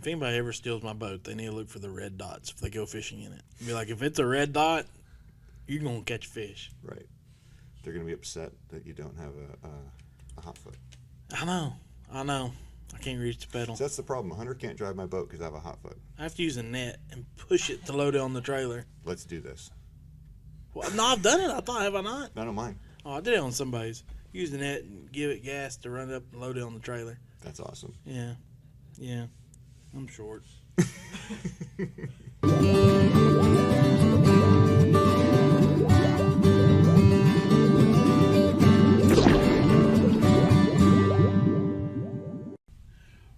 If anybody ever steals my boat, they need to look for the red dots if they go fishing in it. Be like, if it's a red dot, you're going to catch fish. Right. They're going to be upset that you don't have a hot foot. I know. I can't reach the pedal. So that's the problem. A hunter can't drive my boat because I have a hot foot. I have to use a net and push it to load it on the trailer. Let's do this. Well, no, I've done it. Have I not? I don't mind. Oh, I did it on somebody's. Use the net and give it gas to run it up and load it on the trailer. That's awesome. Yeah. I'm short.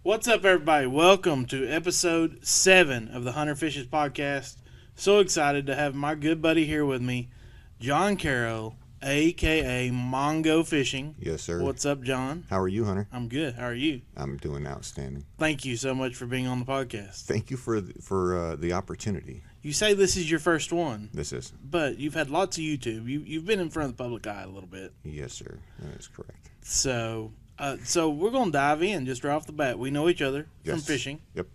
What's up, everybody? Welcome to episode 7 of the Hunter Fishes podcast. So excited to have my good buddy here with me, John Carroll, a.k.a. Mongo Fishing. Yes, sir. What's up, John? How are you, Hunter? I'm good. How are you? I'm doing outstanding. Thank you so much for being on the podcast. Thank you for the opportunity. You say this is your first one. This is. But you've had lots of YouTube. You've been in front of the public eye a little bit. Yes, sir. That is correct. So we're going to dive in just right off the bat. We know each other from fishing. Yep.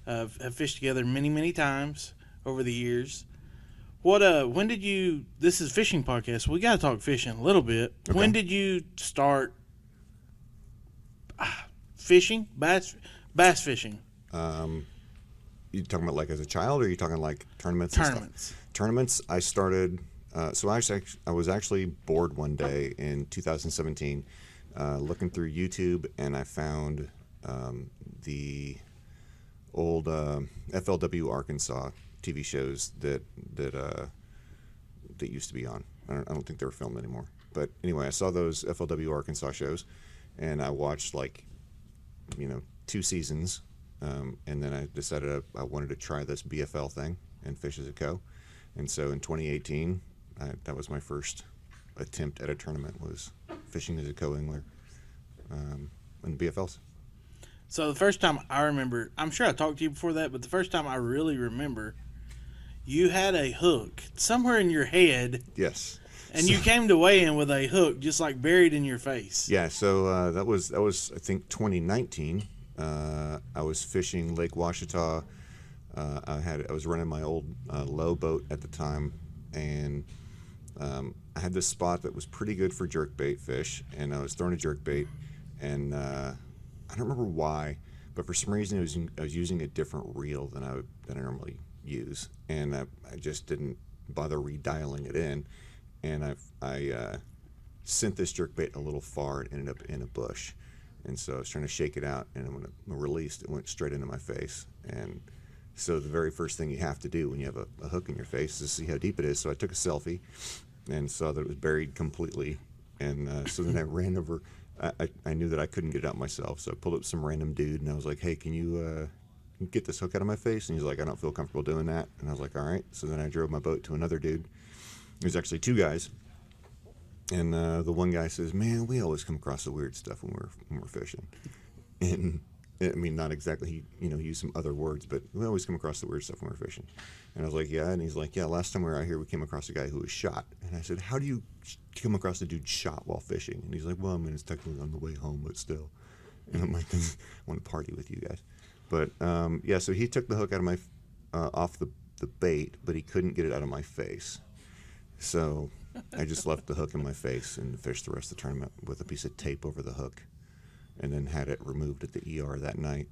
Have fished together many, many times over the years. When did you, this is fishing podcast, we got to talk fishing a little bit. Okay. When did you start fishing, bass fishing? You talking about like as a child, or are you talking like tournaments? Tournaments. I started, so I was actually bored one day in 2017, looking through YouTube, and I found the old FLW Arkansas TV shows that used to be on. I don't think they were filmed anymore. But anyway, I saw those FLW Arkansas shows, and I watched 2 seasons, and then I decided I wanted to try this BFL thing and fish as a co. And so in 2018, that was my first attempt at a tournament, was fishing as a co-angler in BFLs. So the first time I remember, I'm sure I talked to you before that, but the first time I really remember, you had a hook somewhere in your head. Yes. And you came to weigh in with a hook just like buried in your face. Yeah, so that was I think 2019. I was fishing Lake Ouachita. I was running my old low boat at the time, and I had this spot that was pretty good for jerkbait fish, and I was throwing a jerkbait, and I don't remember why, but for some reason I was using a different reel than I normally use, and I just didn't bother redialing it in, and I sent this jerkbait a little far and ended up in a bush, and so I was trying to shake it out, and when I released, it went straight into my face. And so the very first thing you have to do when you have a hook in your face is see how deep it is. So I took a selfie and saw that it was buried completely, and so then I ran over. I knew that I couldn't get it out myself, so I pulled up some random dude, and I was like, hey, can you get this hook out of my face? And he's like, I don't feel comfortable doing that. And I was like, all right. So then I drove my boat to another dude. There's actually 2 guys. And the one guy says, man, we always come across the weird stuff when we're fishing. And I mean, not exactly, he used some other words, but we always come across the weird stuff when we're fishing. And I was like, yeah. And he's like, yeah, last time we were out here, we came across a guy who was shot. And I said, how do you come across a dude shot while fishing? And he's like, well, I mean, it's technically on the way home, but still. And I'm like, I want to party with you guys. But yeah, so he took the hook out of my off the bait, but he couldn't get it out of my face. So I just left the hook in my face and fished the rest of the tournament with a piece of tape over the hook, and then had it removed at the ER that night.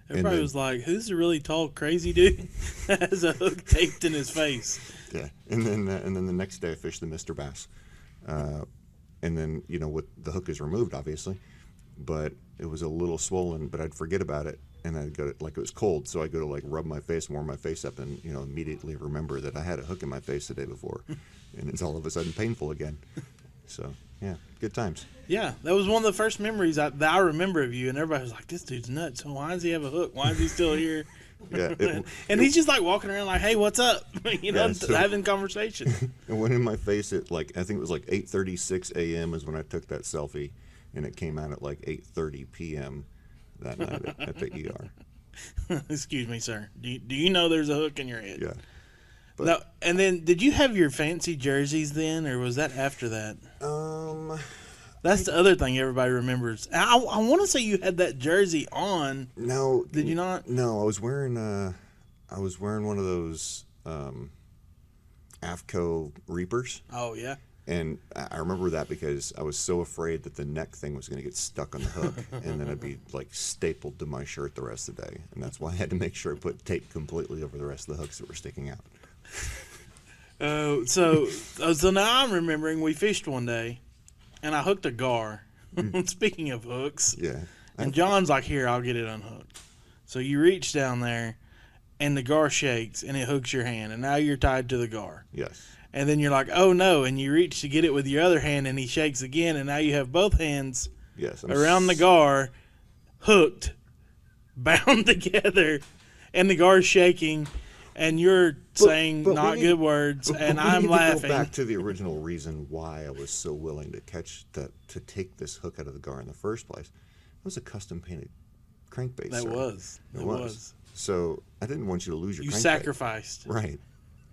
Everybody was like, who's the really tall, crazy dude that has a hook taped in his face? Yeah, and then the next day I fished the Mr. Bass, and then with the hook is removed, obviously, but it was a little swollen, but I'd forget about it, and I'd go to, it was cold, so I go to rub my face, warm my face up, and immediately remember that I had a hook in my face the day before, and it's all of a sudden painful again. So yeah, good times. Yeah, that was one of the first memories that I remember of you, and everybody was like, this dude's nuts. Why does he have a hook? Why is he still here? Yeah, he's just walking around like, hey, what's up? Having conversation. It went in my face at I think it was 8:36 a.m. is when I took that selfie, and it came out at 8:30 p.m. that night at the ER. Excuse me, sir. Do you know there's a hook in your head? Yeah. But, no, and then did you have your fancy jerseys then, or was that after that? That's the other thing everybody remembers. I want to say you had that jersey on. No, Did you not? No, I was wearing one of those AFCO Reapers. Oh yeah. And I remember that because I was so afraid that the neck thing was going to get stuck on the hook, and then it'd be like stapled to my shirt the rest of the day. And that's why I had to make sure I put tape completely over the rest of the hooks that were sticking out. So now I'm remembering we fished one day, and I hooked a gar. Speaking of hooks, Yeah. and John's like, "Here, I'll get it unhooked." So you reach down there, and the gar shakes, and it hooks your hand, and now you're tied to the gar. Yes. And then you're like, "Oh no!" And you reach to get it with your other hand, and he shakes again, and now you have both hands Yes. around the gar, hooked, bound together, and the gar's shaking, and you're saying but not we good words, and we I'm need to laughing. go back to the original reason why I was so willing to take this hook out of the gar in the first place. It was a custom painted crankbait. That sir. was. It was. So I didn't want you to lose your You crankbait. sacrificed. Right.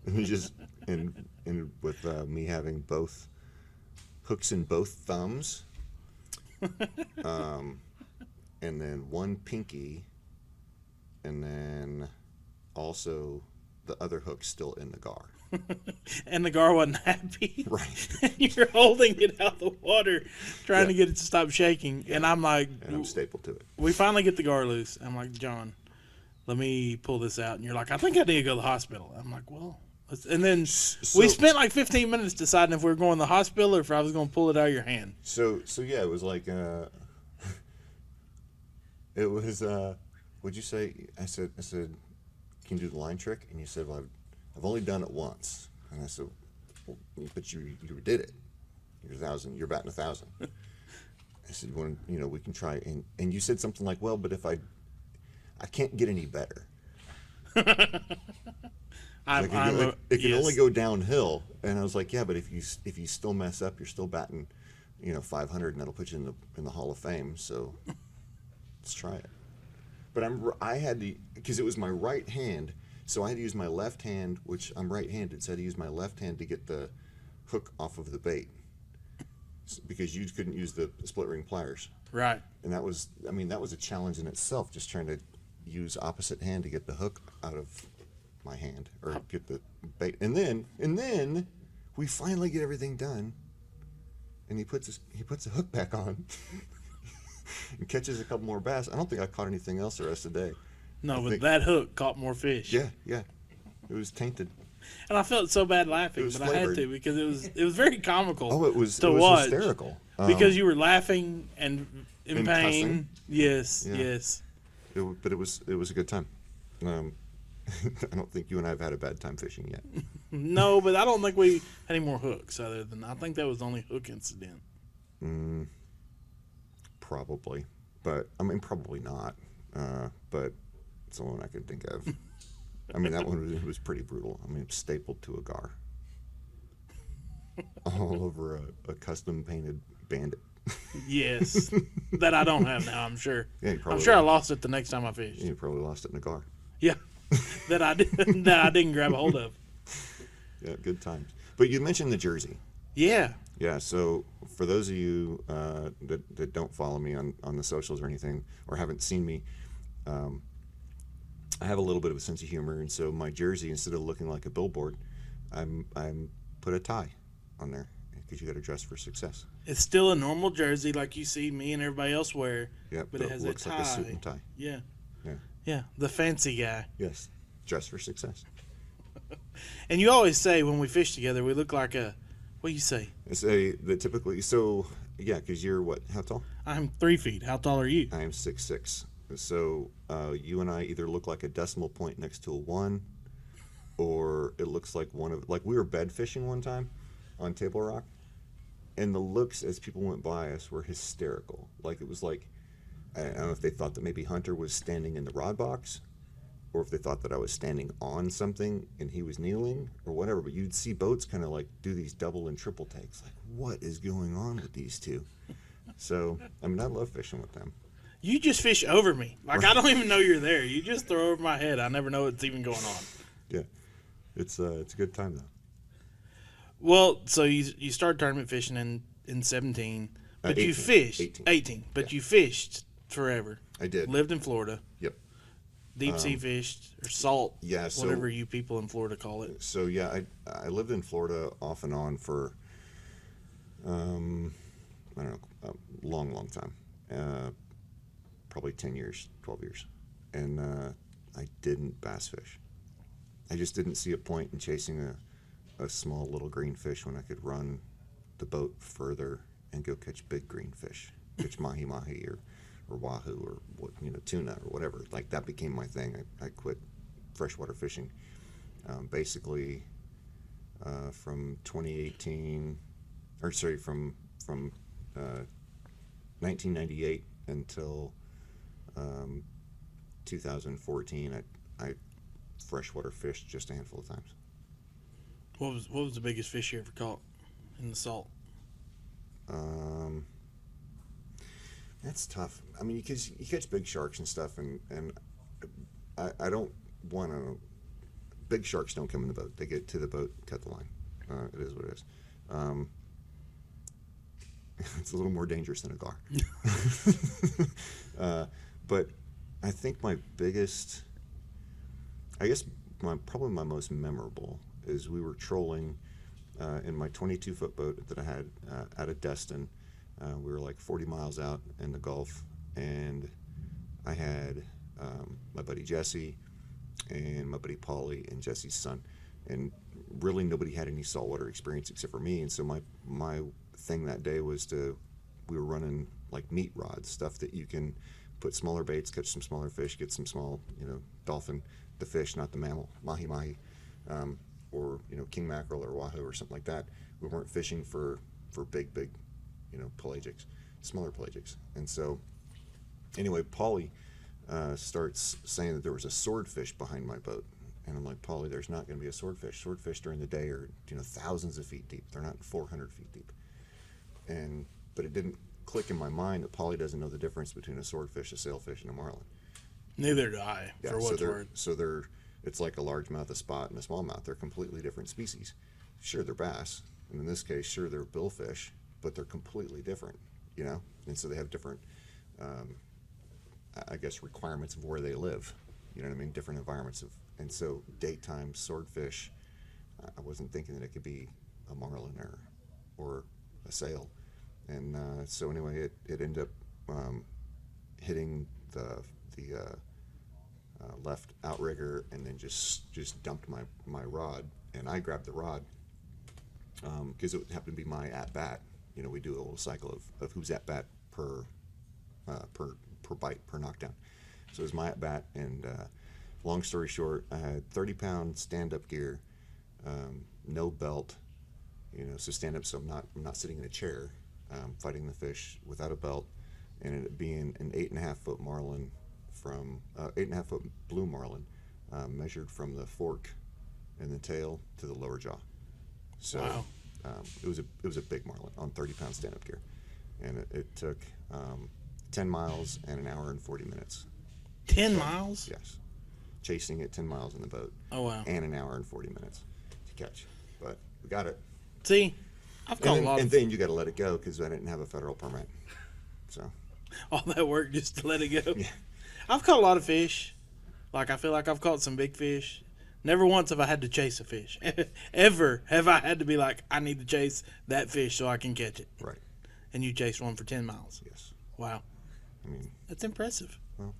And you just and with me having both hooks in both thumbs, and then one pinky, and then also the other hook still in the gar. And the gar wasn't happy. Right. And you're holding it out of the water, trying to get it to stop shaking. And I'm like, And I'm stapled to it. we finally get the gar loose. I'm like, "John, let me pull this out." And you're like, "I think I need to go to the hospital." I'm like, "Well," and then we spent like 15 minutes deciding if we were going to the hospital or if I was going to pull it out of your hand. So yeah, it was like it was what'd you say? I said, can you do the line trick? And you said, well, I've only done it once. And I said, well, but you did it. You're batting 1,000. I said, we can try. And you said something like, well, but if I can't get any better. It can only go downhill. And I was like, yeah, but if you still mess up, you're still batting, 500, and that'll put you in the Hall of Fame. So let's try it. But because it was my right hand, so I had to use my left hand, which I'm right-handed, so I had to use my left hand to get the hook off of the bait, because you couldn't use the split ring pliers. Right. And that was a challenge in itself, just trying to use opposite hand to get the hook out of my hand or get the bait. And then we finally get everything done, and he puts the hook back on and catches a couple more bass. I don't think I caught anything else the rest of the day. No, but that hook caught more fish. Yeah. It was tainted. And I felt so bad laughing, but flavored. I had to because it was very comical. Oh, it was watch hysterical. Because you were laughing and in pain. Cussing. Yes, Yeah. yes. But it was a good time. I don't think you and I have had a bad time fishing yet. No, but I don't think we had any more hooks other than I think that was the only hook incident. Probably, but probably not. But it's the one I could think of. That one was pretty brutal. Stapled to a gar, all over a custom painted Bandit. Yes, that I don't have now. I'm sure. Yeah, you probably I'm sure I lost it the next time I fished. You probably lost it in a gar. Yeah, that I didn't grab a hold of. Yeah, good times. But you mentioned the jersey. Yeah. Yeah, so for those of you that don't follow me on the socials or anything, or haven't seen me, I have a little bit of a sense of humor, and so my jersey, instead of looking like a billboard, I'm put a tie on there, because you got to dress for success. It's still a normal jersey like you see me and everybody else wear. Yeah, but it has looks a tie. like a suit and tie. Yeah. Yeah. Yeah, the fancy guy. Yes, dress for success. And you always say when we fish together, we look like a. What do you say? I say that typically. So yeah, because you're what? How tall? I'm 3 feet. How tall are you? I am 6'6". So you and I either look like a decimal point next to a 1, or it looks like we were bed fishing one time on Table Rock, and the looks as people went by us were hysterical. Like it was like, I don't know if they thought that maybe Hunter was standing in the rod box, or if they thought that I was standing on something and he was kneeling, or whatever. But you'd see boats kind of like do these double and triple takes. Like, what is going on with these two? So I love fishing with them. You just fish over me. Like, I don't even know you're there. You just throw over my head. I never know what's even going on. Yeah. It's a good time, though. Well, so you started tournament fishing in 17. But 18, you fished 18. 18. But Yeah. you fished forever. I did. Lived in Florida. Yep. Deep sea fished or salt. Yeah. So whatever you people in Florida call it. so yeah, I lived in Florida off and on for I don't know, a long time. Probably 10 years, 12 years, and I didn't bass fish. I just didn't see a point in chasing a small little green fish when I could run the boat further and go catch big green fish, catch mahi mahi or wahoo or what, tuna or whatever. Like that became my thing. I quit freshwater fishing basically from 2018, or sorry, from 1998 until 2014. I freshwater fished just a handful of times. What was the biggest fish you ever caught in the salt? That's tough. I mean, because you catch big sharks and stuff, and I don't want to. Big sharks don't come in the boat. They get to the boat, cut the line. It is what it is. It's a little more dangerous than a gar. But I think my biggest, probably my most memorable is we were trolling in my 22-foot boat that I had out of Destin. We were like 40 miles out in the Gulf, and I had my buddy Jesse and my buddy Paulie and Jesse's son, and really nobody had any saltwater experience except for me. And so my thing that day was we were running like meat rods, stuff that you can put smaller baits, catch some smaller fish, get some small, dolphin, the fish, not the mammal, mahi mahi, or king mackerel or wahoo or something like that. We weren't fishing for big, pelagics, smaller pelagics. And so anyway, Paulie starts saying that there was a swordfish behind my boat. And I'm like, Paulie, there's not going to be a swordfish. Swordfish during the day are, thousands of feet deep. They're not 400 feet deep. But it didn't click in my mind that Paulie doesn't know the difference between a swordfish, a sailfish, and a marlin. Neither do I, Yeah, for what's worth. So it's like a largemouth, a spot, and a smallmouth. They're completely different species. Sure, they're bass, and in this case, sure, they're billfish, but they're completely different, And so they have different, I guess, requirements of where they live. You know what I mean? Different environments and so daytime swordfish, I wasn't thinking that it could be a marlin or a sail. And so anyway, it ended up hitting the left outrigger and then just dumped my rod. And I grabbed the rod because it happened to be my at bat. We do a little cycle of who's at bat per bite, per knockdown. So it was my at bat, and long story short, I had 30-pound stand-up gear, no belt, so stand up, so I'm not sitting in a chair, fighting the fish without a belt, and it being an 8.5-foot marlin from 8.5-foot blue marlin, measured from the fork in the tail to the lower jaw. So wow. It was a big marlin on 30-pound stand-up gear, and it took 10 miles and an hour and 40 minutes. 10 miles? Yes. Chasing it 10 miles in the boat. Oh, wow. And an hour and 40 minutes to catch. But we got it. See, I've caught a lot and then you got to let it go because I didn't have a federal permit. So. all that work just to let it go. Yeah. I've caught a lot of fish. Like, I feel like I've caught some big fish. Never once have I had to chase a fish. Ever have I had to be like, I need to chase that fish so I can catch it. Right. And you chased one for 10 miles. Yes. Wow. I mean, that's impressive. Well,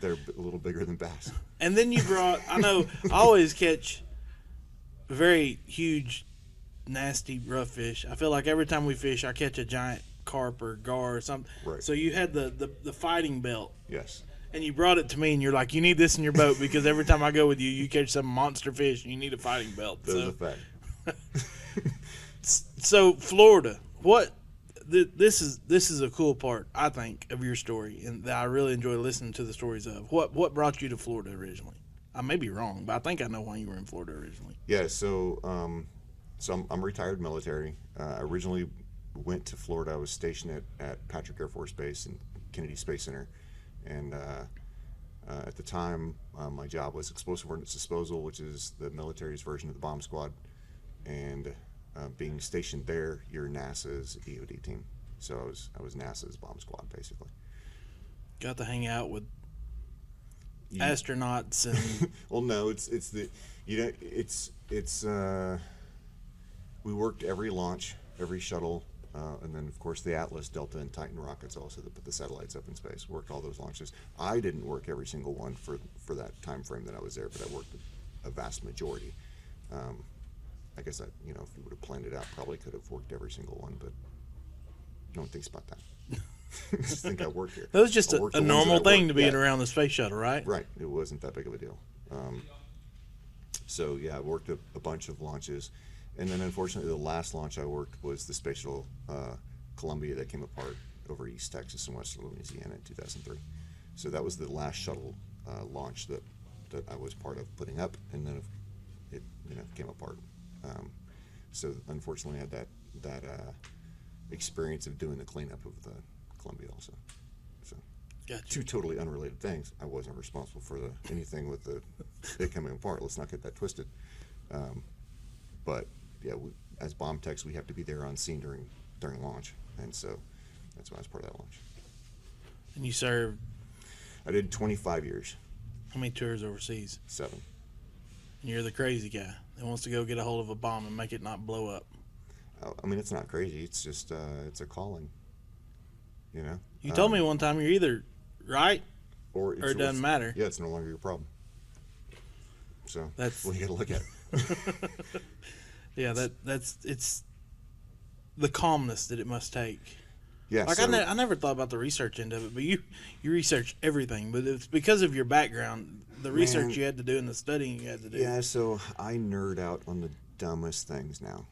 they're a little bigger than bass. And then you brought, I know, I always catch very huge, nasty, rough fish. I feel like every time we fish, I catch a giant carp or gar or something. Right. So you had the fighting belt. Yes. And you brought it to me, and you're like, you need this in your boat because every time I go with you, you catch some monster fish, and you need a fighting belt. That was a fact. So Florida, this is a cool part, I think, of your story, and that I really enjoy listening to the stories of. What brought you to Florida originally? I may be wrong, but I think I know why you were in Florida originally. Yeah, so I'm retired military. I originally went to Florida. I was stationed at Patrick Air Force Base and Kennedy Space Center. And at the time, my job was explosive ordnance disposal, which is the military's version of the bomb squad. And being stationed there, you're NASA's EOD team. So I was NASA's bomb squad basically. Got to hang out with You- astronauts and Well, no, it's the we worked every launch, every shuttle, and then of course the Atlas, Delta, and Titan rockets also that put the satellites up in space. Worked all those launches. I didn't work every single one for that time frame that I was there, but I worked a vast majority. I guess if you would have planned it out, probably could have worked every single one, but no one thinks about that. Just think I worked here. that was just a normal thing to being yeah. around the space shuttle, right? Right. It wasn't that big of a deal. So yeah, I worked a bunch of launches, and then unfortunately the last launch I worked was the Space Shuttle Columbia that came apart over East Texas and West Louisiana in 2003. So that was the last shuttle launch that I was part of putting up, and then it came apart. So unfortunately I had that experience of doing the cleanup of the Columbia also. So Gotcha. two totally unrelated things. I wasn't responsible for anything with it coming apart. Let's not get that twisted. But yeah, as bomb techs, we have to be there on scene during launch, and so that's why I was part of that launch. And you served I did 25 years. how many tours overseas? 7. And you're the crazy guy that wants to go get a hold of a bomb and make it not blow up. I mean, it's not crazy. It's just it's a calling. You told me one time you're either right or it doesn't matter. Yeah, it's no longer your problem. So That's- what you got to look at. Yeah, it's the calmness that it must take. Yeah, Like so, I never thought about the research end of it, but you research everything. But it's because of your background, the research you had to do and the studying you had to do. yeah, so I nerd out on the dumbest things now.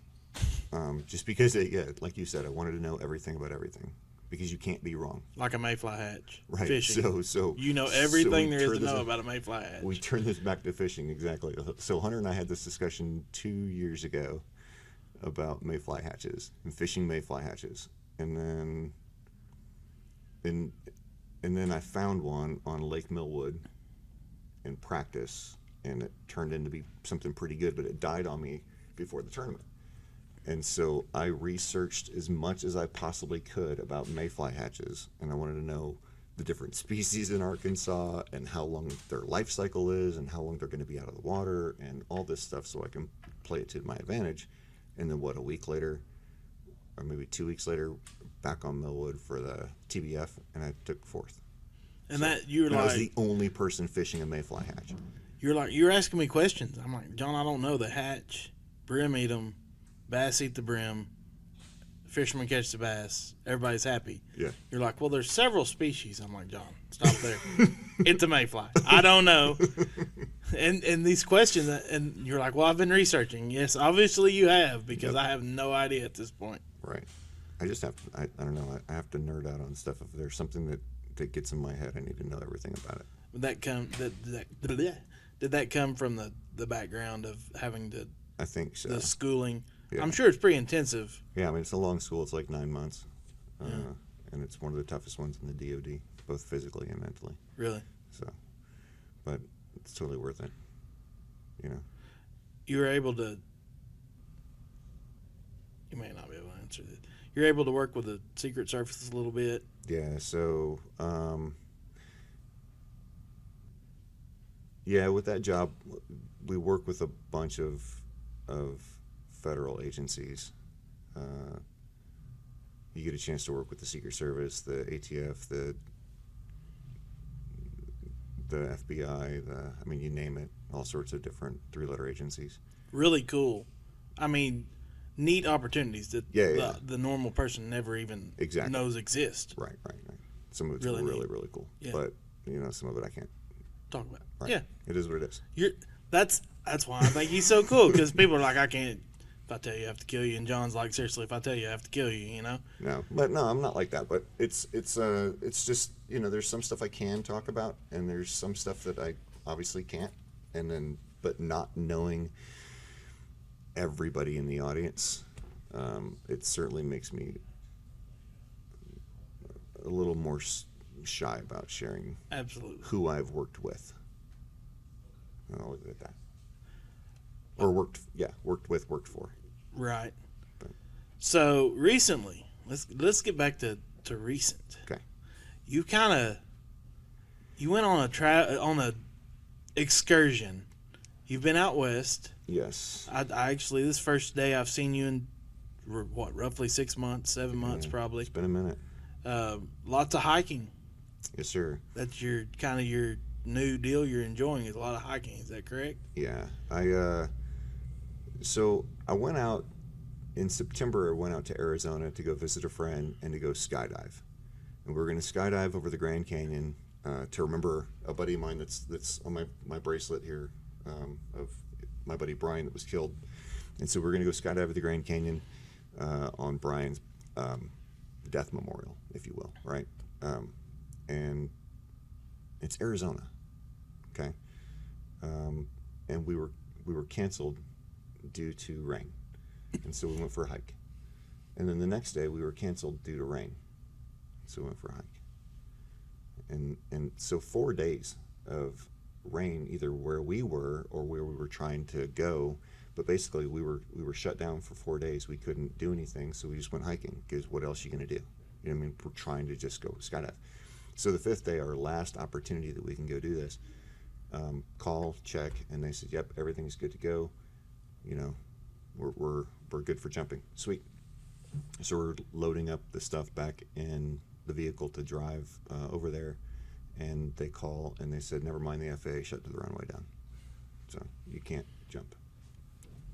Just because, like you said, I wanted to know everything about everything because you can't be wrong. Like a mayfly hatch. Right. Fishing. So You know everything we there is to turn this know in- about a mayfly hatch. We turn this back to fishing, exactly. So Hunter and I had this discussion 2 years ago about mayfly hatches and fishing mayfly hatches, and then I found one on Lake Millwood in practice, and it turned into be something pretty good, but it died on me before the tournament. And so I researched as much as I possibly could about mayfly hatches, and I wanted to know the different species in Arkansas and how long their life cycle is and how long they're going to be out of the water and all this stuff so I can play it to my advantage. And then a week later, or maybe 2 weeks later, back on Millwood for the TBF, and I took 4th. And that you were And I was like, the only person fishing a mayfly hatch. you're asking me questions. I'm like, John, I don't know the hatch. Brim eat them, bass eat the brim, fishermen catch the bass. Everybody's happy. Yeah. You're like, well, there's several species. I'm like, John, stop there. It's a mayfly. I don't know. And these questions, and you're like, well, I've been researching. Yes, obviously you have, because I have no idea at this point. Right. I just have to, I don't know, I have to nerd out on stuff. If there's something that gets in my head, I need to know everything about it. Did that come from the background of having I think so. the schooling? Yeah. I'm sure it's pretty intensive. Yeah, I mean, it's a long school. It's like 9 months. And it's one of the toughest ones in the DoD, both physically and mentally. Really. So, but it's totally worth it. You were able to. You may not be able to answer this. You're able to work with the Secret Service a little bit. Yeah, so, yeah, with that job, we work with a bunch of federal agencies. You get a chance to work with the Secret Service, the ATF, the FBI, I mean, you name it, all sorts of different 3-letter agencies. Really cool. I mean, neat opportunities that Yeah. the normal person never even Exactly. knows exist. Right. Some of it's Really really, neat. really cool. Yeah. But, some of it I can't. Talk about. Right. Yeah. It is what it is. That's why I think he's so cool, because people are like, I can't. If I tell you I have to kill you, and John's like, seriously, if I tell you I have to kill you, No, I'm not like that. But it's just there's some stuff I can talk about, and there's some stuff that I obviously can't. And then, but not knowing everybody in the audience, it certainly makes me a little more shy about sharing Absolutely. who I've worked with. And I'll leave it at that. Or worked with, worked for. Right. But- So recently, let's get back to recent. Okay. You went on a excursion. You've been out west. Yes. I actually, this first day I've seen you in roughly 6 months, 7 months probably. It's been a minute. Lots of hiking. Yes, sir. That's your new deal you're enjoying, is a lot of hiking. Is that correct? Yeah. So I went out in September. I went out to Arizona to go visit a friend and to go skydive. And we were going to skydive over the Grand Canyon to remember a buddy of mine that's on my bracelet here, of my buddy Brian that was killed. And so we're going to go skydive at the Grand Canyon on Brian's death memorial, if you will, right? And it's Arizona, okay? And we were canceled due to rain, and so we went for a hike. And then the next day we were canceled due to rain, so we went for a hike. And so 4 days of rain, either where we were or where we were trying to go. But basically, we were shut down for 4 days. We couldn't do anything, so we just went hiking. Because what else are you going to do? You know what I mean? We're trying to just go skydive. So the 5th day, our last opportunity that we can go do this, call, check, and they said, "Yep, everything's good to go. You know, we're good for jumping." Sweet. So we're loading up the stuff back in the vehicle to drive over there, and they call and they said, "Never mind, the FAA shut the runway down, so you can't jump."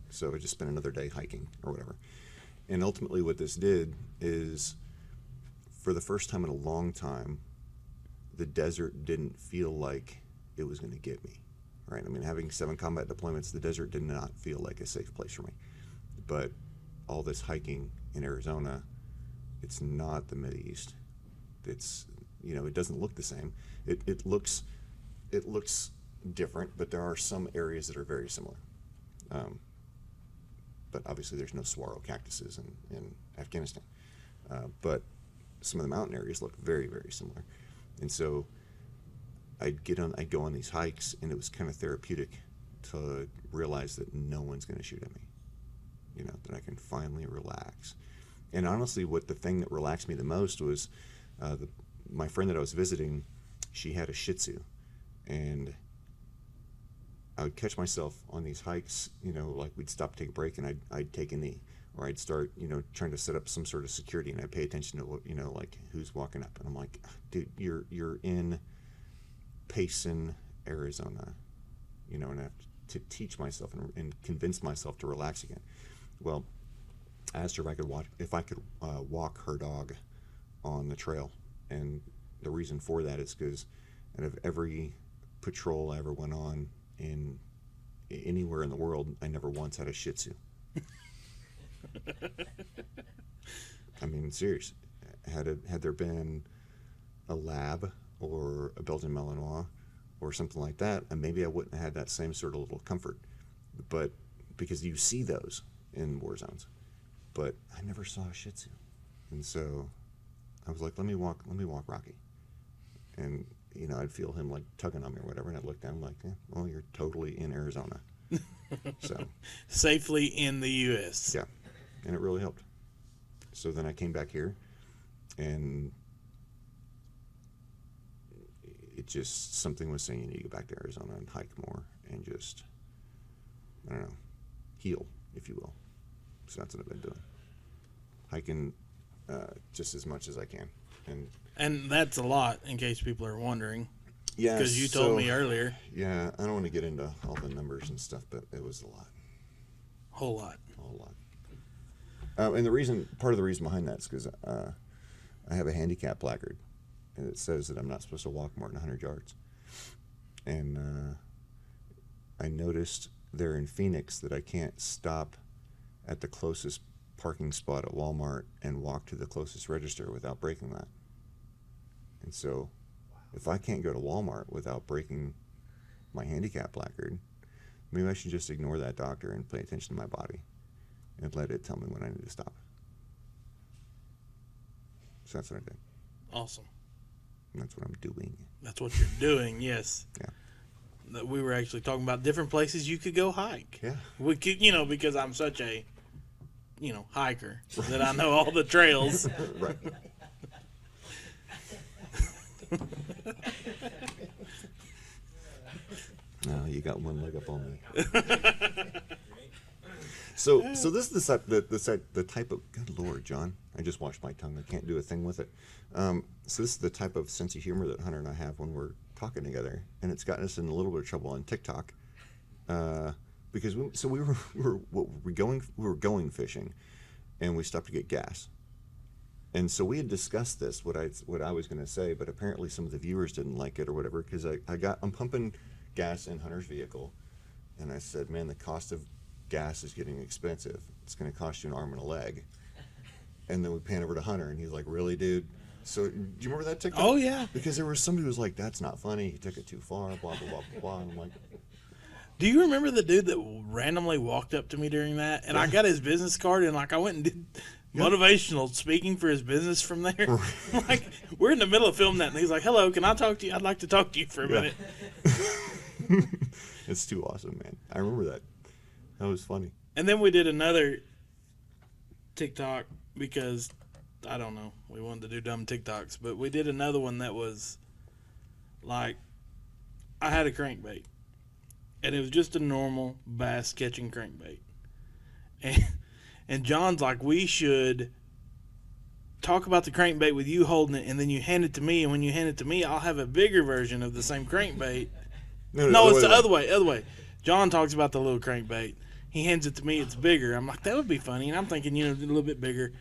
So I just spent another day hiking or whatever. And ultimately what this did is, for the first time in a long time, the desert didn't feel like it was going to get me, right? I mean, having 7 combat deployments, the desert did not feel like a safe place for me. But all this hiking in Arizona, it's not the Mideast. It's, you know, it doesn't look the same. It looks different, but there are some areas that are very similar. But obviously there's no saguaro cactuses in Afghanistan. But some of the mountain areas look very, very similar. And so I'd go on these hikes, and it was kind of therapeutic to realize that no one's going to shoot at me. You know, that I can finally relax. And honestly, the thing that relaxed me the most was my friend that I was visiting. She had a Shih Tzu, and I would catch myself on these hikes, you know, like we'd stop, take a break, and I'd take a knee, or I'd start, you know, trying to set up some sort of security, and I'd pay attention to, you know, like who's walking up, and I'm like, dude, you're in Payson, Arizona, you know, and I have to teach myself and convince myself to relax again. Well, I asked her if I could walk her dog on the trail, and the reason for that is because out of every patrol I ever went on in anywhere in the world, I never once had a Shih Tzu. I mean, serious. Had there been a Lab or a Belgian Malinois or something like that, and maybe I wouldn't have had that same sort of little comfort. But because you see those in war zones, but I never saw a Shih Tzu, and so I was like, let me walk Rocky, and you know, I'd feel him like tugging on me or whatever, and I'd look down, like, yeah, well, you're totally in Arizona. So safely in the U.S. Yeah, and it really helped. So then I came back here, and it just, something was saying you need to go back to Arizona and hike more and just, I don't know, heal, if you will. So that's what I've been doing, hiking just as much as I can. And that's a lot, in case people are wondering. Yeah, because you told me earlier. Yeah, I don't want to get into all the numbers and stuff, but it was a lot. Whole lot. A whole lot. And part of the reason behind that is because I have a handicap placard, and it says that I'm not supposed to walk more than 100 yards. And I noticed there in Phoenix that I can't stop at the closest parking spot at Walmart and walk to the closest register without breaking that. And so if I can't go to Walmart without breaking my handicap placard, maybe I should just ignore that doctor and pay attention to my body and let it tell me when I need to stop. So that's what I did. Awesome. And that's what I'm doing. That's what you're doing, yes. Yeah. We were actually talking about different places you could go hike. Yeah. We could, you know, because I'm such a hiker that I know all the trails. Right. No, you got one leg up on me. So this is the type of, good Lord, John, I just washed my tongue. I can't do a thing with it. So this is the type of sense of humor that Hunter and I have when we're talking together, and it's gotten us in a little bit of trouble on TikTok, because we were going fishing, and we stopped to get gas, and so we had discussed this what I was going to say, but apparently some of the viewers didn't like it or whatever, because I'm pumping gas in Hunter's vehicle, and I said, man, the cost of gas is getting expensive. It's going to cost you an arm and a leg. And then we pan over to Hunter, and he's like, really, dude? So, do you remember that TikTok? Oh, yeah. Because there was somebody who was like, that's not funny. He took it too far, blah, blah, blah, blah, blah. And I'm like... Do you remember the dude that randomly walked up to me during that? And I got his business card, and I went and did motivational speaking for his business from there. Like, we're in the middle of filming that, and he's like, hello, can I talk to you? I'd like to talk to you for a minute. It's too awesome, man. I remember that. That was funny. And then we did another TikTok because, I don't know, we wanted to do dumb TikToks. But we did another one that was like, I had a crankbait. And it was just a normal bass catching crankbait. And John's like, we should talk about the crankbait with you holding it, and then you hand it to me. And when you hand it to me, I'll have a bigger version of the same crankbait. No, it's the other way. John talks about the little crankbait. He hands it to me. It's bigger. I'm like, that would be funny. And I'm thinking, a little bit bigger.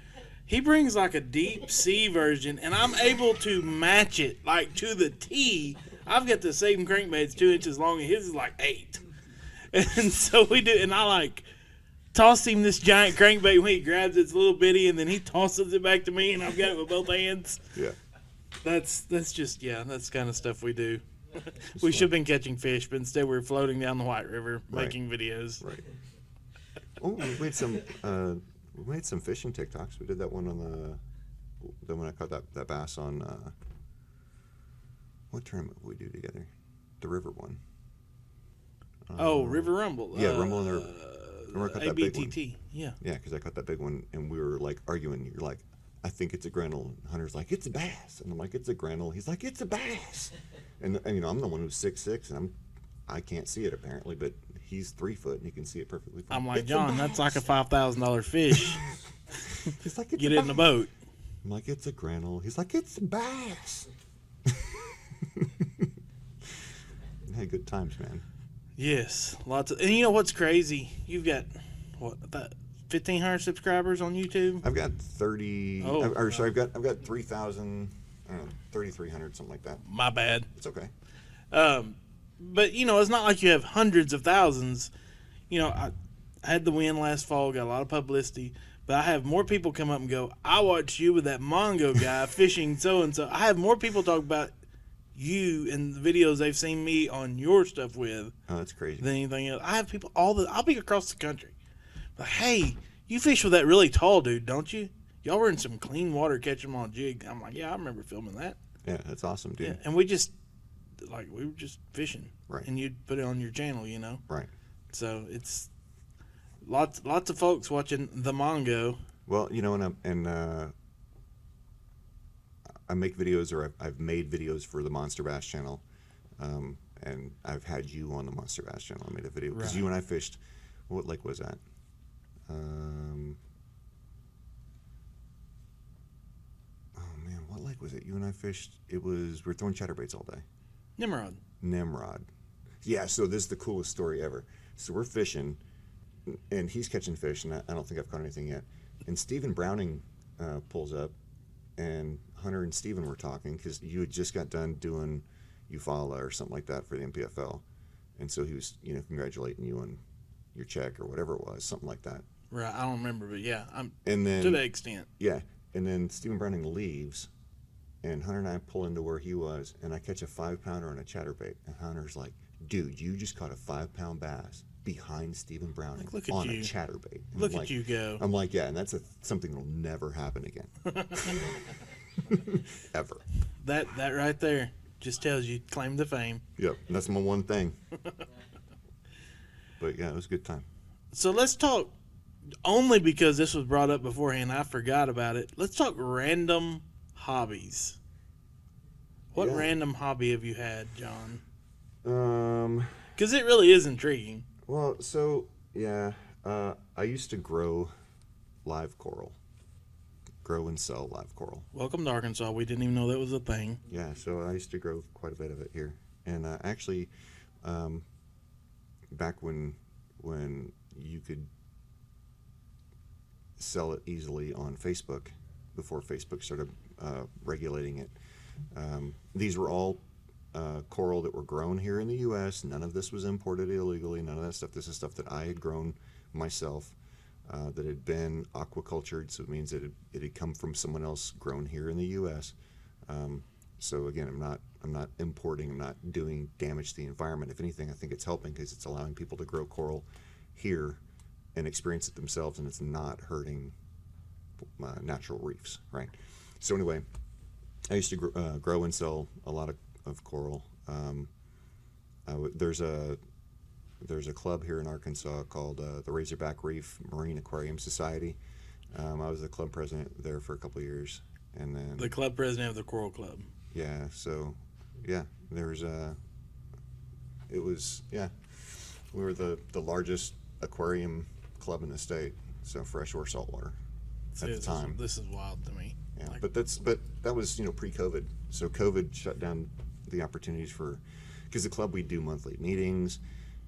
He brings like a deep sea version, and I'm able to match it like to the T. I've got the same crankbait. It's 2 inches long, and his is like 8. And so we do, and I like tossed him this giant crankbait when he grabs it's little bitty, and then he tosses it back to me, and I've got it with both hands. Yeah. That's that's kind of stuff we do. We should have been catching fish, but instead we're floating down the White River making videos. Right. Oh, we made some fishing TikToks. We did that one on when I caught that bass on what tournament did we do together? The river one. River Rumble. Yeah, Rumble in the river. Remember I caught that big one? ABTT. Yeah. Yeah, because I caught that big one, and we were like arguing. You're like, I think it's a grinnell. And Hunter's like, it's a bass, and I'm like, it's a grinnell. He's like, it's a bass. And I'm the one who's 6'6", and I can't see it apparently, but he's 3 foot and he can see it perfectly fine. I'm like, John, that's like a $5,000 fish. He's like, get it in the boat. I'm like, it's a grinnell. He's like, it's a bass. Hey, good times, man. Yes, lots of, and you know what's crazy? You've got about 1,500 subscribers on YouTube. I've got 30. Oh, I've got 3,000. I don't know, 3,300, something like that. My bad. It's okay. But it's not like you have hundreds of thousands. I had the win last fall, got a lot of publicity, but I have more people come up and go, I watched you with that Mongo guy fishing so and so. I have more people talk about you and the videos they've seen me on your stuff with. Oh, that's crazy. Than anything else. I have people I'll be across the country. Like, hey, you fish with that really tall dude, don't you? Y'all were in some clean water catching them on a jig. I'm like, yeah, I remember filming that. Yeah, that's awesome, dude. Yeah, and we were just fishing. Right. And you'd put it on your channel, Right. So it's lots of folks watching the Mongo. Well, I make videos, or I've made videos for the Monster Bass channel, and I've had you on the Monster Bass channel. I made a video because you and I fished. What lake was that? What lake was it? You and I fished. We were throwing chatterbaits all day. Nimrod. Yeah. So this is the coolest story ever. So we're fishing, and he's catching fish, and I don't think I've caught anything yet. And Stephen Browning pulls up, and Hunter and Stephen were talking because you had just got done doing Eufaula or something like that for the MPFL, and so he was congratulating you on your check or whatever it was, something like that. Right. I don't remember, but yeah, and then to that extent. Yeah. And then Stephen Browning leaves, and Hunter and I pull into where he was, and I catch a 5-pounder on a chatterbait, and Hunter's like, dude, you just caught a 5-pound bass behind Stephen Browning on a chatterbait. And look at you go. I'm like, yeah, and that's something that'll never happen again. Ever. That right there just tells you claim to fame. Yep, and that's my one thing. But yeah, it was a good time. So let's talk Only because this was brought up beforehand, I forgot about it. Let's talk random hobbies. What Yeah. random hobby have you had, John? Um. Because it really is intriguing. Well, so yeah, I used to grow live coral, grow and sell live coral. Welcome to Arkansas. We didn't even know that was a thing. Yeah, so I used to grow quite a bit of it here, and actually, um, back when you could sell it easily on Facebook, before Facebook started regulating it. These were all coral that were grown here in the U.S. None of this was imported illegally. None of that stuff. This is stuff that I had grown myself, that had been aquacultured. So it means that it had come from someone else, grown here in the U.S. So again, I'm not importing. I'm not doing damage to the environment. If anything, I think it's helping because it's allowing people to grow coral here and experience it themselves, and it's not hurting natural reefs, right? So anyway, I used to grow and sell a lot of coral. There's a club here in Arkansas called the Razorback Reef Marine Aquarium Society. I was the club president there for a couple of years, and then The club president of the Coral Club. yeah. So yeah, there's it was yeah, we were the largest aquarium club in the state, so fresh or saltwater at the time. This is wild to me. Yeah, Like, but that was pre-COVID. So COVID shut down the opportunities for, because the club, we'd do monthly meetings,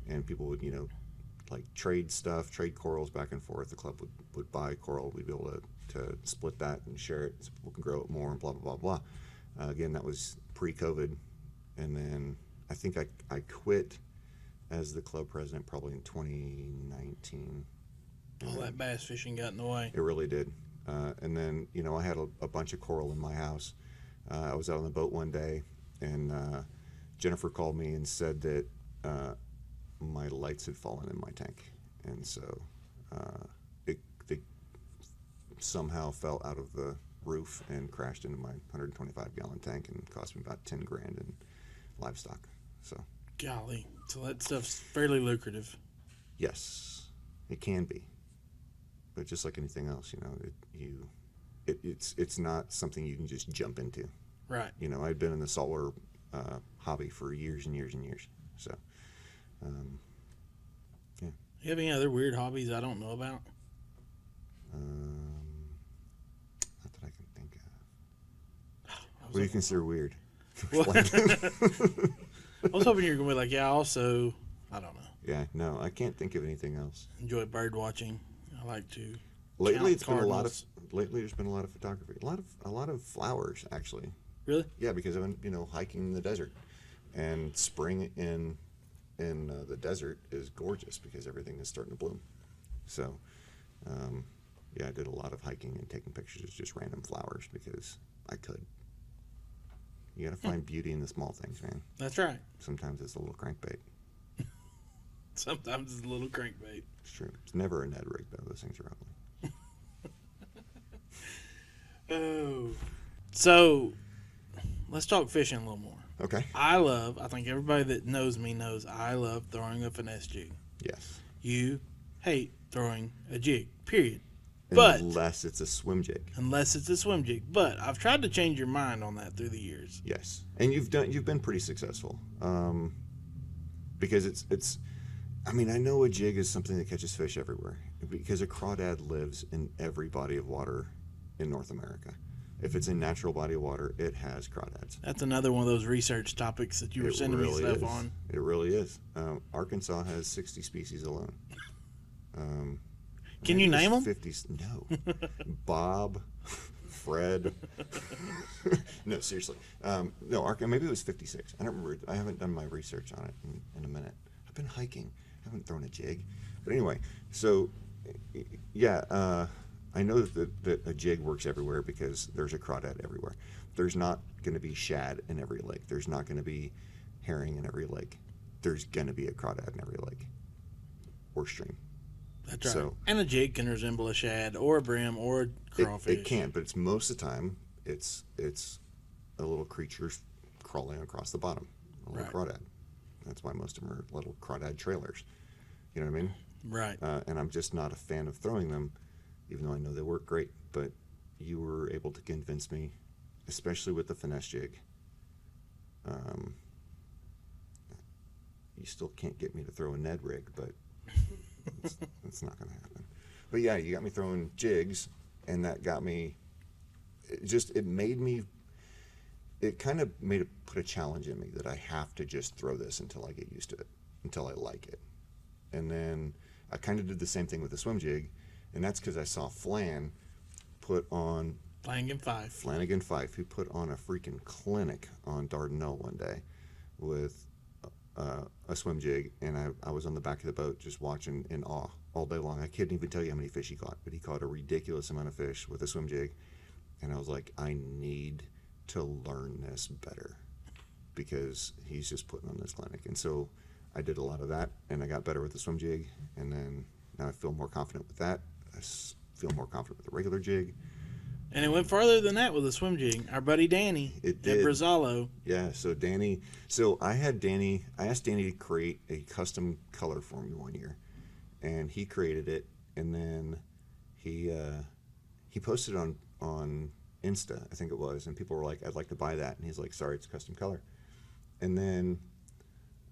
and people would like trade stuff, trade corals back and forth. The club would buy coral. We'd be able to split that and share it so people can grow it more and blah blah blah blah. Again, that was pre-COVID, and then I think I quit as the club president probably in 2019. all that bass fishing got in the way. It really did. And then, I had a bunch of coral in my house. I was out on the boat one day, and Jennifer called me and said that my lights had fallen in my tank. And so they somehow fell out of the roof and crashed into my 125-gallon tank and cost me about 10 grand in livestock. So, Golly. So that stuff's fairly lucrative. yes, it can be. But just like anything else, it's not something you can just jump into. Right. I'd been in the saltwater hobby for years and years and years. So, yeah. You have any other weird hobbies I don't know about? Not that I can think of. I What do you consider weird? I was hoping you were going to be like, yeah, also, I don't know. Yeah, no, I can't think of anything else. Enjoy bird watching. I like to. Lately, count cardinals. Lately, there's been a lot of photography, a lot of flowers actually. Really? Yeah, because I've been hiking in the desert, and spring in the desert is gorgeous because everything is starting to bloom. So, yeah, I did a lot of hiking and taking pictures of just random flowers because I could. You got to find beauty in the small things, man. That's right. Sometimes it's a little crankbait. Sometimes it's a little crankbait. It's true. It's never a Ned rig though. Those things are ugly. Oh. So, let's talk fishing a little more. Okay. I think everybody that knows me knows I love throwing a finesse jig. Yes. You hate throwing a jig, period. But Unless it's a swim jig. unless it's a swim jig. But I've tried to change your mind on that through the years. Yes, and you've been pretty successful, because it's. I mean, I know a jig is something that catches fish everywhere because a crawdad lives in every body of water in North America. If it's a natural body of water, it has crawdads. That's another one of those research topics that you were sending me stuff on. It really is. Arkansas has 60 species alone. Can you name them? 50. No. Bob, Fred. No, seriously. No, maybe it was 56. I don't remember. I haven't done my research on it in a minute. I've been hiking. I haven't thrown a jig. But anyway, so yeah, I know that a jig works everywhere because there's a crawdad everywhere. There's not going to be shad in every lake. There's not going to be herring in every lake. There's going to be a crawdad in every lake or stream. That's right. So, and a jig can resemble a shad or a brim or a crawfish. It can, but it's most of the time it's a little creature crawling across the bottom, a little crawdad. That's why most of them are little crawdad trailers. You know what I mean? Right. And I'm just not a fan of throwing them, even though I know they work great. But you were able to convince me, especially with the finesse jig. You still can't get me to throw a Ned rig, but it's not going to happen. But yeah, you got me throwing jigs, and that got me. It kind of put a challenge in me that I have to just throw this until I get used to it, until I like it. And then I kind of did the same thing with the swim jig, and that's because I saw put on Flanagan Fife, who put on a freaking clinic on Dardanelle one day with a swim jig, and I was on the back of the boat just watching in awe all day long. I couldn't even tell you how many fish he caught, but he caught a ridiculous amount of fish with a swim jig, and I was like, I need to learn this better because he's just putting on this clinic. And so I did a lot of that, and I got better with the swim jig, and then now I feel more confident with that. I feel more confident with the regular jig. And it went farther than that with the swim jig. Our buddy Danny at Brazzalo. Yeah, so I asked Danny to create a custom color for me one year, and he created it, and then he posted it on Insta, I think it was, and people were like, I'd like to buy that, and he's like, sorry, it's a custom color. And then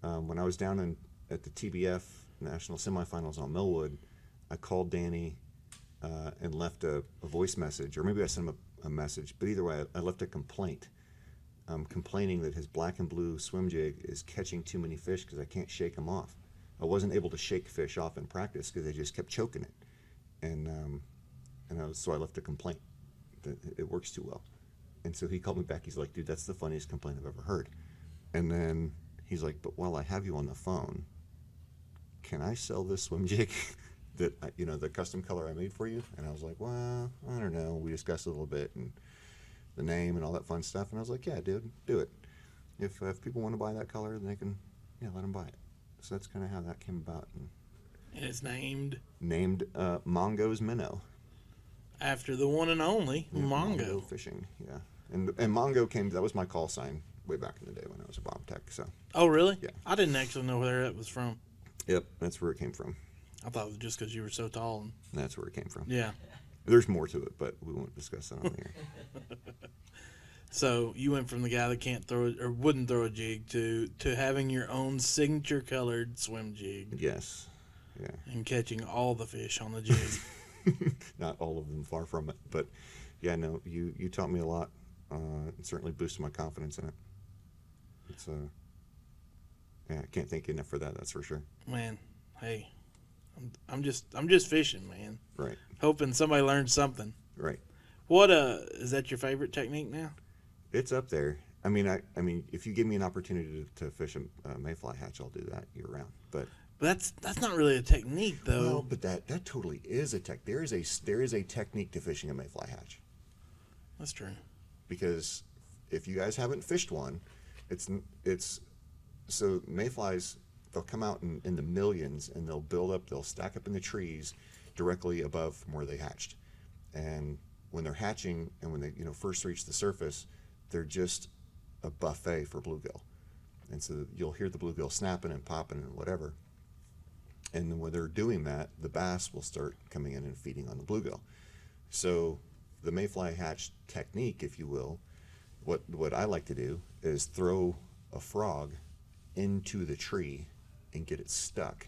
when I was down at the TBF National Semifinals on Millwood, I called Danny and left a voice message, or maybe I sent him a message, but either way, I left a complaint, complaining that his black and blue swim jig is catching too many fish because I can't shake them off. I wasn't able to shake fish off in practice because they just kept choking it, so I left a complaint that it works too well. And so he called me back. He's like, dude, that's the funniest complaint I've ever heard. And then he's like, but while I have you on the phone, can I sell this swim jig that, the custom color I made for you? And I was like, well, I don't know. We discussed it a little bit and the name and all that fun stuff. And I was like, yeah, dude, do it. If people want to buy that color, then they can, let them buy it. So that's kind of how that came about. And it's named Mongo's Minnow. After the one and only Mongo fishing, yeah. And Mongo that was my call sign way back in the day when I was a bomb tech. So. Oh, really? Yeah. I didn't actually know where that was from. Yep, that's where it came from. I thought it was just because you were so tall. That's where it came from. Yeah. There's more to it, but we won't discuss that on here. So you went from the guy that can't throw or wouldn't throw a jig to having your own signature colored swim jig. Yes. Yeah. And catching all the fish on the jig. Not all of them, far from it. But, yeah, no, you taught me a lot. It certainly boosted my confidence in it. It's I can't thank you enough for that, that's for sure. Man, hey, I'm just fishing, man. Right. Hoping somebody learns something. Right. What is that your favorite technique now? It's up there. I mean, if you give me an opportunity to fish a mayfly hatch, I'll do that year round. But that's not really a technique, though. Well, but that totally is a tech. There is a technique to fishing a mayfly hatch. That's true. Because if you guys haven't fished one, it's so mayflies, they'll come out in the millions, and they'll stack up in the trees directly above from where they hatched. And when they're hatching and when they first reach the surface, they're just a buffet for bluegill. And so you'll hear the bluegill snapping and popping and whatever. And then when they're doing that, the bass will start coming in and feeding on the bluegill. So the mayfly hatch technique, if you will, what I like to do is throw a frog into the tree and get it stuck.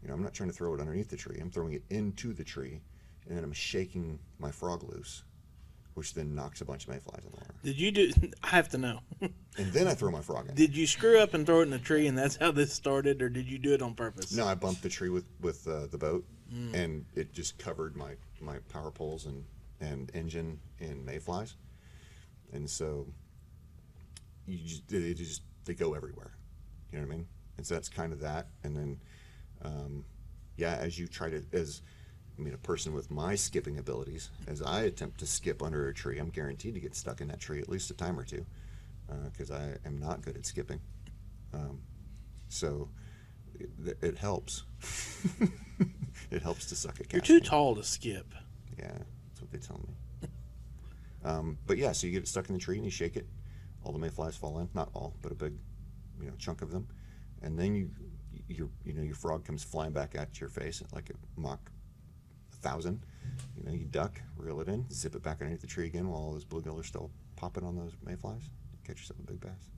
I'm not trying to throw it underneath the tree. I'm throwing it into the tree, and then I'm shaking my frog loose, which then knocks a bunch of mayflies on the water. Did you do? I have to know. And then I throw my frog in. Did you screw up and throw it in the tree, and that's how this started, or did you do it on purpose? No, I bumped the tree with the boat, and it just covered my power poles and engine in mayflies, and so they go everywhere. You know what I mean? And so that's kind of that, and then as you try to a person with my skipping abilities, as I attempt to skip under a tree, I'm guaranteed to get stuck in that tree at least a time or two, because I am not good at skipping. So it helps. It helps to suck at casting. You're too tall to skip. Yeah, that's what they tell me. But yeah, so you get it stuck in the tree and you shake it. All the mayflies fall in. Not all, but a big chunk of them. And then you your frog comes flying back at your face at like a Mach 1,000. You duck, reel it in, zip it back underneath the tree again while all those bluegill are still popping on those mayflies. Catch yourself a big bass.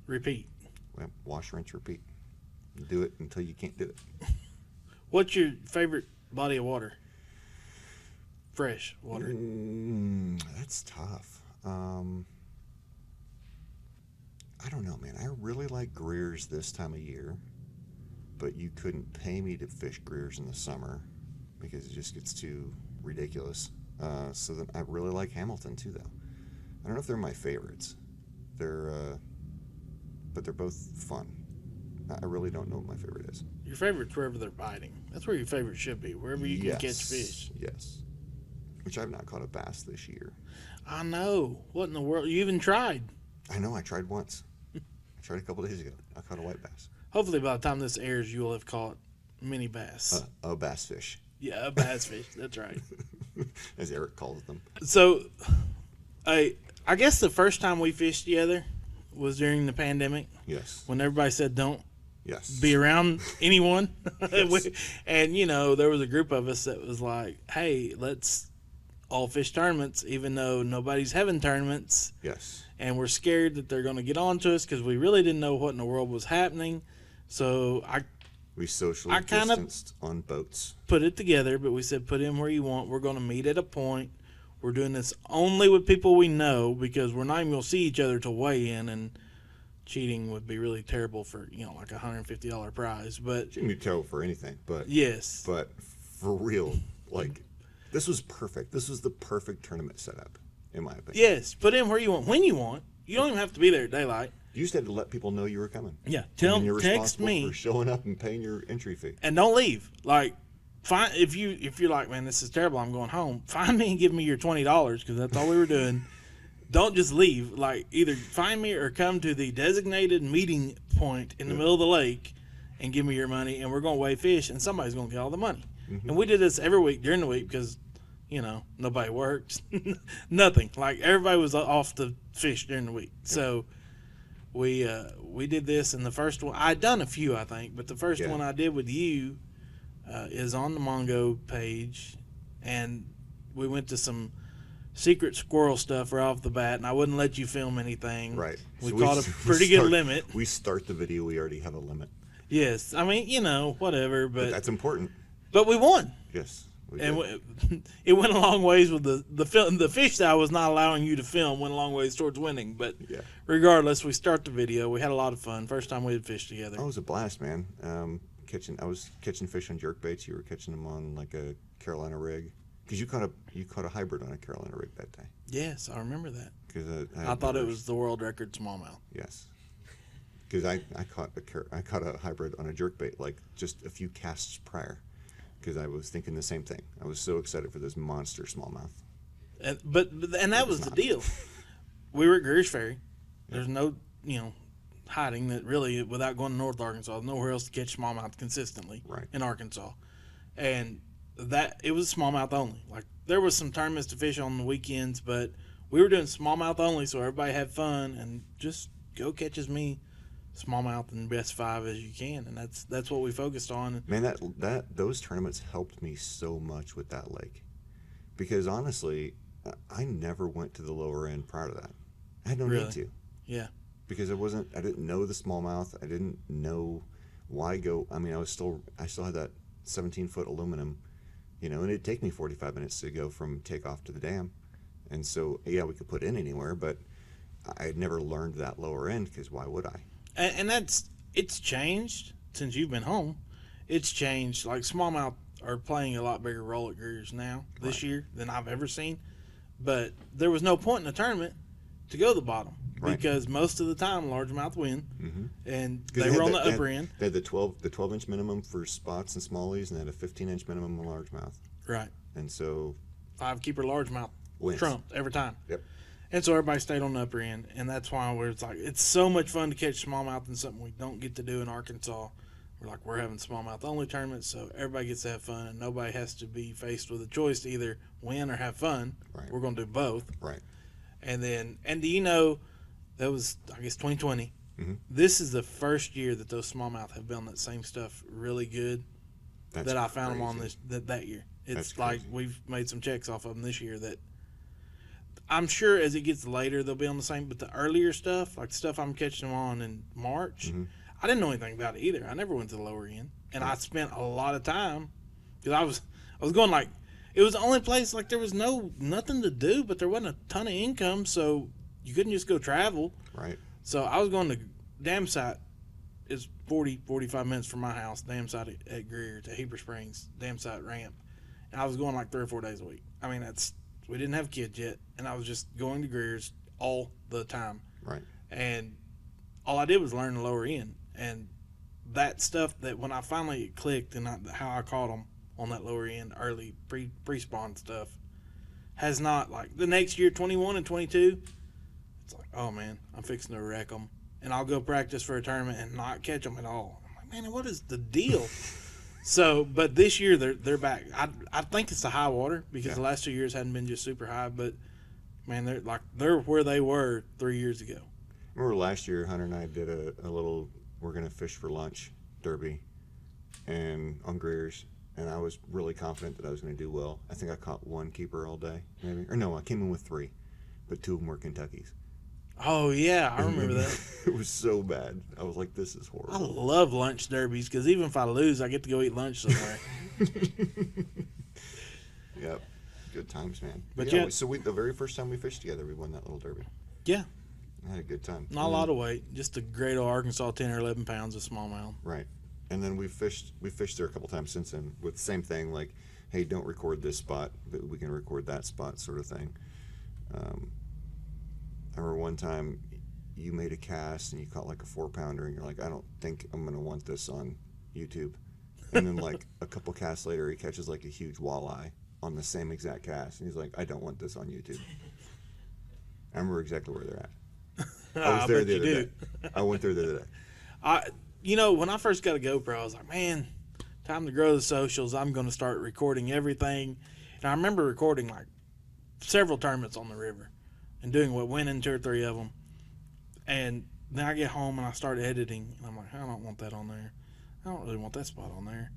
Repeat. Well, wash, rinse, repeat. Do it until you can't do it. What's your favorite body of water? Fresh water. That's tough. I don't know, man. I really like Greer's this time of year, but you couldn't pay me to fish Greer's in the summer because it just gets too ridiculous. So then I really like Hamilton too, though. I don't know if they're my favorites. But they're both fun. I really don't know what my favorite is. Your favorite's wherever they're biting. That's where your favorite should be, wherever you can catch fish. Yes. Which I've not caught a bass this year. I know. What in the world? You even tried. I know. I tried once. I tried a couple days ago. I caught a white bass. Hopefully by the time this airs, you will have caught mini bass. A bass fish. Yeah, a bass fish. That's right. As Eric calls them. So, I guess the first time we fished together was during the pandemic. Yes. When everybody said don't be around anyone. Yes. And, there was a group of us that was like, hey, let's all fish tournaments, even though nobody's having tournaments. Yes. And we're scared that they're going to get on to us because we really didn't know what in the world was happening. So we socially distanced on boats. Put it together, but we said put in where you want. We're going to meet at a point. We're doing this only with people we know because we're not even going to see each other to weigh in, and cheating would be really terrible for, like a $150 prize. But Cheating would be terrible for anything, but yes. But for real, this was perfect. This was the perfect tournament setup, in my opinion. Yes, put in where you want, when you want. You don't even have to be there at daylight. You just had to let people know you were coming. Yeah, you're text me for showing up and paying your entry fee, and don't leave. If you're like, man, this is terrible, I'm going home. Find me and give me your $20 because that's all we were doing. Don't just leave. Either find me or come to the designated meeting point in the middle of the lake and give me your money, and we're going to weigh fish, and somebody's going to get all the money. Mm-hmm. And we did this every week during the week because, nobody worked. Nothing. Everybody was off to fish during the week. Yeah. So we did this, and the first one, I'd done a few, I think, but the first one I did with you is on the Mongo page, and we went to some secret squirrel stuff right off the bat, and I wouldn't let you film anything. Right. We caught a pretty good limit. We start the video, we already have a limit. Yes. I mean, whatever. But that's important. But we won. Yes. It went a long ways with the fish that I was not allowing you to film went a long ways towards winning. But regardless, we start the video. We had a lot of fun. First time we had fished together. Oh, it was a blast, man. I was catching fish on jerkbaits. You were catching them on a Carolina rig. Because you caught a hybrid on a Carolina rig that day. Yes, I remember that. Because I thought it was the world record smallmouth. Yes. Because I caught a hybrid on a jerkbait just a few casts prior. Because I was thinking the same thing. I was so excited for this monster smallmouth. And that was the deal. We were at Greer's Ferry. There's no hiding that really without going to North Arkansas. Nowhere else to catch smallmouth consistently in Arkansas, and that it was smallmouth only. There was some tournaments to fish on the weekends, but we were doing smallmouth only, so everybody had fun and just go catch as many smallmouth in best 5 as you can, and that's what we focused on. Man, those tournaments helped me so much with that lake, because honestly, I never went to the lower end prior to that. I had no need to. Yeah. Because I didn't know the smallmouth. I didn't know why go. I mean, I still had that 17-foot aluminum, and it'd take me 45 minutes to go from takeoff to the dam. And so, we could put in anywhere, but I had never learned that lower end because why would I? And it's changed since you've been home. It's changed. Smallmouth are playing a lot bigger role at Greer's now this year than I've ever seen. But there was no point in the tournament to go to the bottom. Right. Because most of the time, largemouth win, and they were on the upper end. They had the 12-inch minimum for spots and smallies, and they had a 15-inch minimum on largemouth. Right. And so 5-keeper largemouth wins. Trumped every time. Yep. And so everybody stayed on the upper end, and that's why it's so much fun to catch smallmouth and something we don't get to do in Arkansas. We're having smallmouth only tournaments, so everybody gets to have fun, and nobody has to be faced with a choice to either win or have fun. Right. We're going to do both. Right. And do that was, I guess, 2020. This is the first year that those smallmouth have been on that same stuff really good. That's that I found crazy. them on that year. It's That's like crazy. we've made some checks off of them this year that I'm sure as it gets later they'll be on the same. But the earlier stuff, like the stuff I'm catching them on in March, I didn't know anything about it either. I never went to the lower end, and I spent a lot of time because I was going like it was the only place like there was nothing to do, but there wasn't a ton of income, so you couldn't just go travel. Right. So I was going to dam site is 45 minutes from my house, dam site at Greer to Heber Springs, dam site ramp. And I was going like 3 or 4 days a week. I mean, we didn't have kids yet, and I was just going to Greer's all the time. Right. And all I did was learn the lower end. And that stuff that when I finally clicked and how I caught them on that lower end early pre-spawn stuff has not, like the next year, 21 and 22, it's like, oh man, I'm fixing to wreck them. And I'll go practice for a tournament and not catch them at all. I'm like, man, what is the deal? So, but this year they're back. I think it's the high water because the last 2 years hadn't been just super high. But man, they're where they were 3 years ago. Remember last year, Hunter and I did a little we're gonna fish for lunch derby, and on Greer's, and I was really confident that I was gonna do well. I think I caught one keeper all day, maybe, or no, I came in with 3, but 2 of them were Kentuckys. Oh yeah, I remember that. It was so bad. I was like, this is I horrible. love lunch derbies because even if I lose, I get to go eat lunch somewhere. Yep, good times, man. But yeah, yeah. so the very first time we fished together, we won that little derby. Yeah, I had a good time. not a lot of weight, just a great old Arkansas 10 or 11 pounds of smallmouth. Right. And then we fished there a couple times since then with the same thing, like, hey, don't record this spot, but we can record that spot, sort of thing. I remember one time you made a cast and you caught like a 4-pounder, and you're like, I don't think I'm gonna want this on YouTube. And then like a couple casts later, he catches like a huge walleye on the same exact cast, and he's like, I don't want this on YouTube. I remember exactly where they're at. I was there the other day. I went there the other day. When I first got a GoPro, I was like, man, time to grow the socials. I'm going to start recording everything. And I remember recording like several tournaments on the river and winning 2 or 3 of them. And then I get home and I start editing, and I'm like, I don't want that on there. I don't really want that spot on there.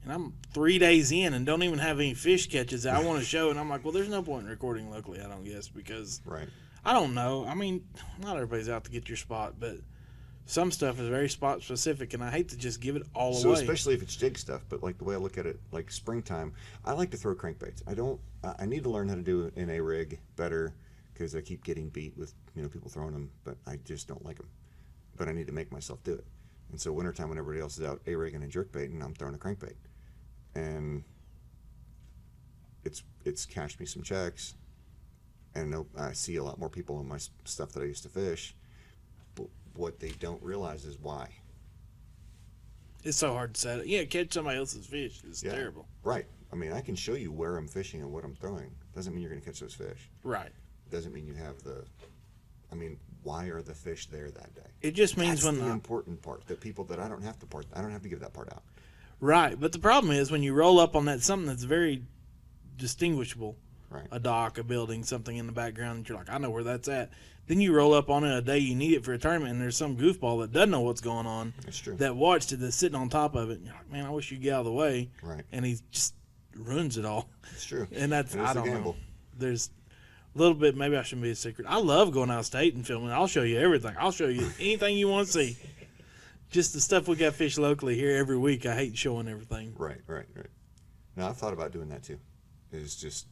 And I'm 3 days in and don't even have any fish catches that I want to show. And I'm like, well, there's no point in recording locally, I don't guess, because Right. I don't know. I mean, not everybody's out to get your spot, but some stuff is very spot specific, and I hate to just give it all So away. especially if it's jig stuff, but like the way I look at it, like springtime, I like to throw crankbaits. I need to learn how to do it in a rig better because I keep getting beat with people throwing them, but I just don't like them. But I need to make myself do it. And so wintertime, when everybody else is out a-rigging and jerkbait, and I'm throwing a crankbait, and it's cashed me some checks, and I see a lot more people in my stuff that I used to fish. But what they don't realize is why. It's so hard to set it. Yeah, catch somebody else's fish is terrible. Right. I mean, I can show you where I'm fishing and what I'm throwing. Doesn't mean you're going to catch those fish. Right. Doesn't mean you have why are the fish there that day? It just means That's the important part. That people that I don't have to give that part out. Right, but the problem is when you roll up on that something that's very distinguishable, Right. a dock, a building, something in the background, and you're like, I know where that's at. Then you roll up on it a day you need it for a tournament, and there's some goofball that doesn't know what's going on. That's true. That watched it, that's sitting on top of it. And you're like, man, I wish you'd get out of the way. Right. And he just ruins it all. It's true. And that's, It is I a don't gamble. know. There's a little bit, maybe I shouldn't be a secret. I love going out of state and filming. I'll show you everything. I'll show you anything you want to see. Just the stuff we got fish locally here every week. I hate showing everything. Right. Now I've thought about doing that too. Is just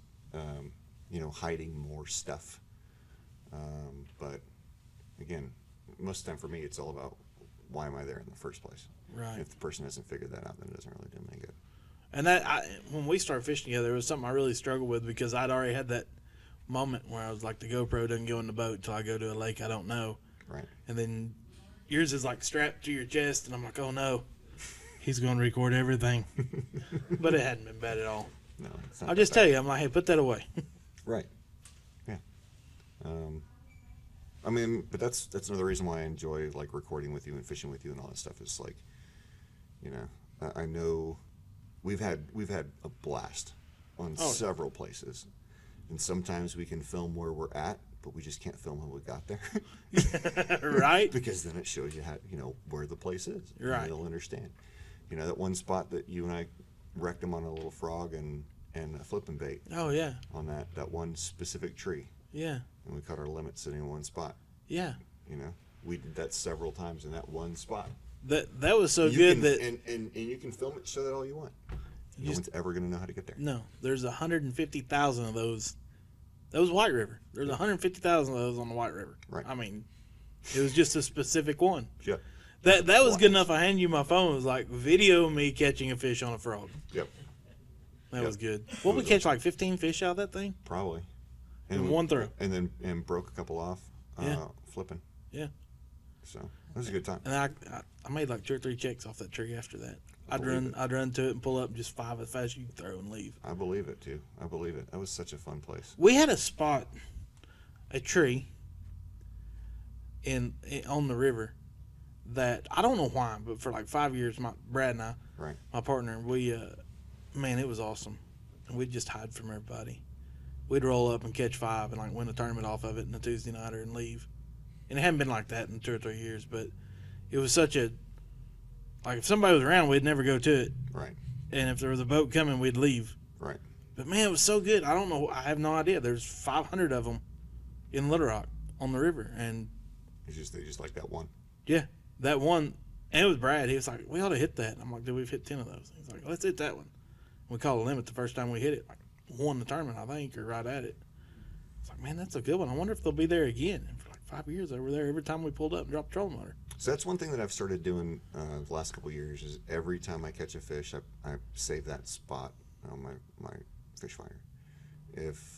hiding more stuff. But again, most of the time for me, it's all about why am I there in the first place. Right. If the person hasn't figured that out, then it doesn't really do them any good. And when we started fishing together, it was something I really struggled with because I'd already had that moment where I was like, the GoPro doesn't go in the boat until I go to a lake I don't know. Right. And then yours is like strapped to your chest, and I'm like, oh no, he's going to record everything. But it hadn't been bad at all. No, it's not I'll that just bad. tell you, I'm like, hey, put that away. Right. Yeah. But that's another reason why I enjoy like recording with you and fishing with you and all that stuff. Is like, I know we've had a blast on several places, and sometimes we can film where we're at, but we just can't film how we got there. Right? Because then it shows you how, where the place is. Right. And you'll understand. That one spot that you and I wrecked them on a little frog and a flipping bait. Oh, yeah. On that one specific tree. Yeah. And we cut our limit sitting in one spot. Yeah. We did that several times in that one spot. That was so good that and you can film it, show that all you want. No one's ever going to know how to get there. No, there's 150,000 of those. That was White River. There's 150,000 of those on the White River. Right. I mean, it was just a specific one. Yep. That was good enough. I handed you my phone. It was like, video me catching a fish on a frog. Yep. That was good. What we catch, like 15 fish out of that thing? Probably. In one throw. And broke a couple off. Flipping. Yeah. So it was a good time. And I made like 2 or 3 checks off that tree after that. I'd run to it and pull up just 5 as fast as you could throw and leave. I believe it too. I believe it. That was such a fun place. We had a tree on the river that I don't know why, but for like 5 years, Brad and I, right, my partner, we man, it was awesome. And we'd just hide from everybody. We'd roll up and catch 5 and like win a tournament off of it in a Tuesday nighter and leave. And it hadn't been like that in 2 or 3 years, but it was such a, like if somebody was around, we'd never go to it. Right. And if there was a boat coming, we'd leave. Right. But man, it was so good. I don't know. I have no idea. There's 500 of them in Little Rock on the river, and they just like that one. Yeah, that one. And it was Brad. He was like, "We ought to hit that." I'm like, "Dude, we've hit 10 of those." He's like, "Let's hit that one." We called a limit the first time we hit it. Like won the tournament, I think, or right at it. It's like, man, that's a good one. I wonder if they'll be there again. And for like 5 years, they were there every time we pulled up and dropped trolling motor. So that's one thing that I've started doing the last couple of years is every time I catch a fish, I save that spot on my fish finder.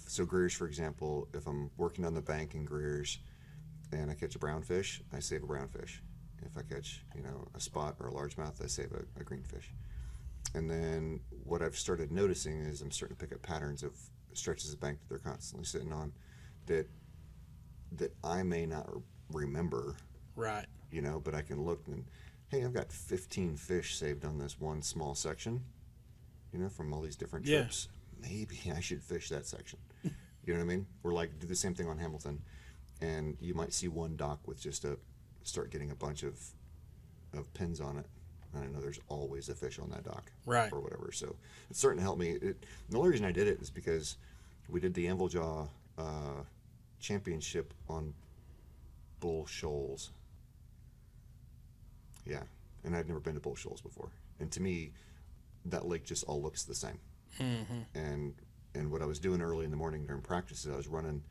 So Greer's, for example, if I'm working on the bank in Greer's and I catch a brown fish, I save a brown fish. If I catch a spot or a largemouth, I save a green fish. And then what I've started noticing is I'm starting to pick up patterns of stretches of bank that they're constantly sitting on that I may not remember. Right. But I can look and, hey, I've got 15 fish saved on this one small section, from all these different trips. Maybe I should fish that section. You know what I mean? Or like do the same thing on Hamilton, and you might see one dock with just start getting a bunch of pins on it. And I know there's always a fish on that dock. Right. Or whatever. So it's starting to help me. The only reason I did it is because we did the Anvil Jaw championship on Bull Shoals. Yeah, and I'd never been to Bull Shoals before. And to me, that lake just all looks the same. Mm-hmm. And what I was doing early in the morning during practices, I was running,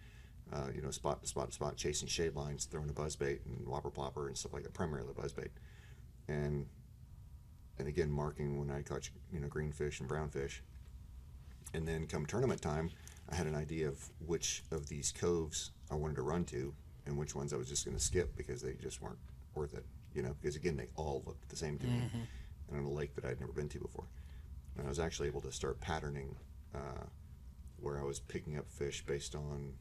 spot to spot to spot, chasing shade lines, throwing a buzzbait and whopper plopper and stuff like that, primarily buzzbait. And again, marking when I catch, green fish and brown fish. And then come tournament time, I had an idea of which of these coves I wanted to run to and which ones I was just going to skip because they just weren't worth it. Because again, they all looked the same to me, and on a lake that I'd never been to before. And I was actually able to start patterning where I was picking up fish based on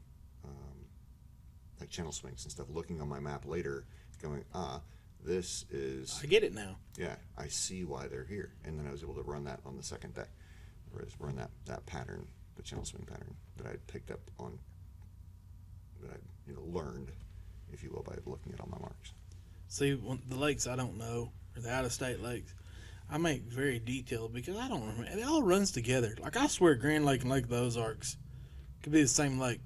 like channel swings and stuff, looking on my map later, going, this is... I get it now. Yeah, I see why they're here. And then I was able to run that on the second day, or run that pattern, the channel swing pattern that I had picked up on, that I learned, if you will, by looking at all my marks. See, the lakes I don't know, or the out-of-state lakes, I make very detailed because I don't remember. It all runs together. Like, I swear Grand Lake and Lake of the Ozarks could be the same lake.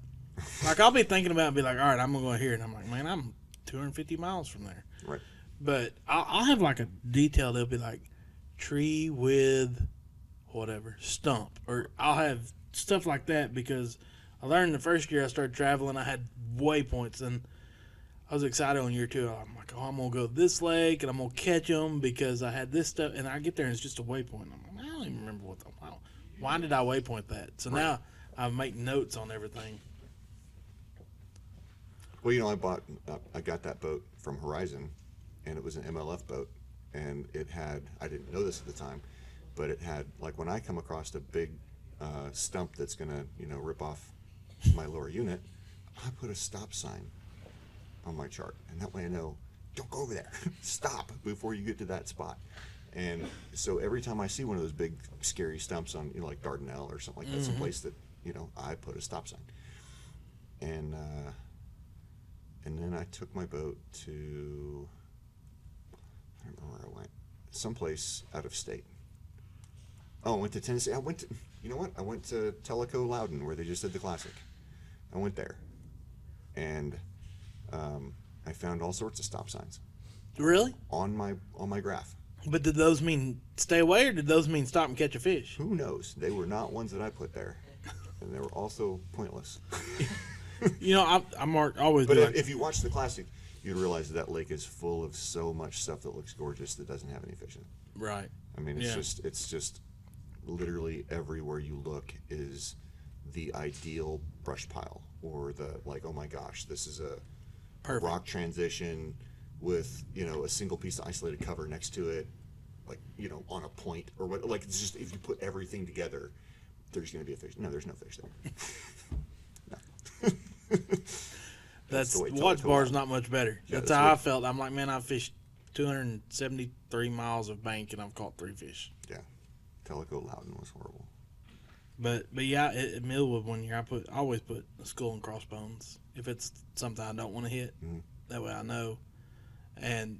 Like, I'll be thinking about it and be like, all right, I'm going to go here. And I'm like, man, I'm 250 miles from there. Right. But I'll have, like, a detail. It'll be like tree with whatever, stump. Or I'll have stuff like that because I learned the first year I started traveling, I had waypoints. And I was excited on year 2. I'm like, I'm going to go to this lake and I'm going to catch them because I had this stuff. And I get there and it's just a waypoint. I'm like, I don't even remember why did I waypoint that? So now I make notes on everything. Well, I got that boat from Horizon, and it was an MLF boat, and it had, I didn't know this at the time, but it had, like when I come across a big stump that's going to, rip off my lower unit, I put a stop sign on my chart, and that way I know, don't go over there. Stop before you get to that spot. And so every time I see one of those big scary stumps on, like Dardanelle or something like that, someplace that, I put a stop sign. And And then I took my boat to, I don't remember where I went, someplace out of state. Oh, I went to Tennessee. You know what? I went to Tellico Loudon, where they just did the Classic. I went there, and I found all sorts of stop signs. Really? On my graph. But did those mean stay away, or did those mean stop and catch a fish? Who knows? They were not ones that I put there, and they were also pointless. You know, I mark always. But if you watch the Classic, you'd realize that lake is full of so much stuff that looks gorgeous that doesn't have any fish in it. Right. I mean, it's just literally everywhere you look is the ideal brush pile, or the like. Oh my gosh, this is a rock transition with, you know, a single piece of isolated cover next to it, like, you know, on a point or what. Like, it's just, if you put everything together, there's going to be a fish. No, there's no fish there. No. That's Watts Bar's not much better. Yeah, that's how I felt. I'm like, man, I fished 273 miles of bank and I've caught 3 fish. Yeah, Tellico Loudon was horrible. But yeah, at Millwood one year, I always put a skull and crossbones if it's something I don't want to hit. Mm-hmm. That way I know. And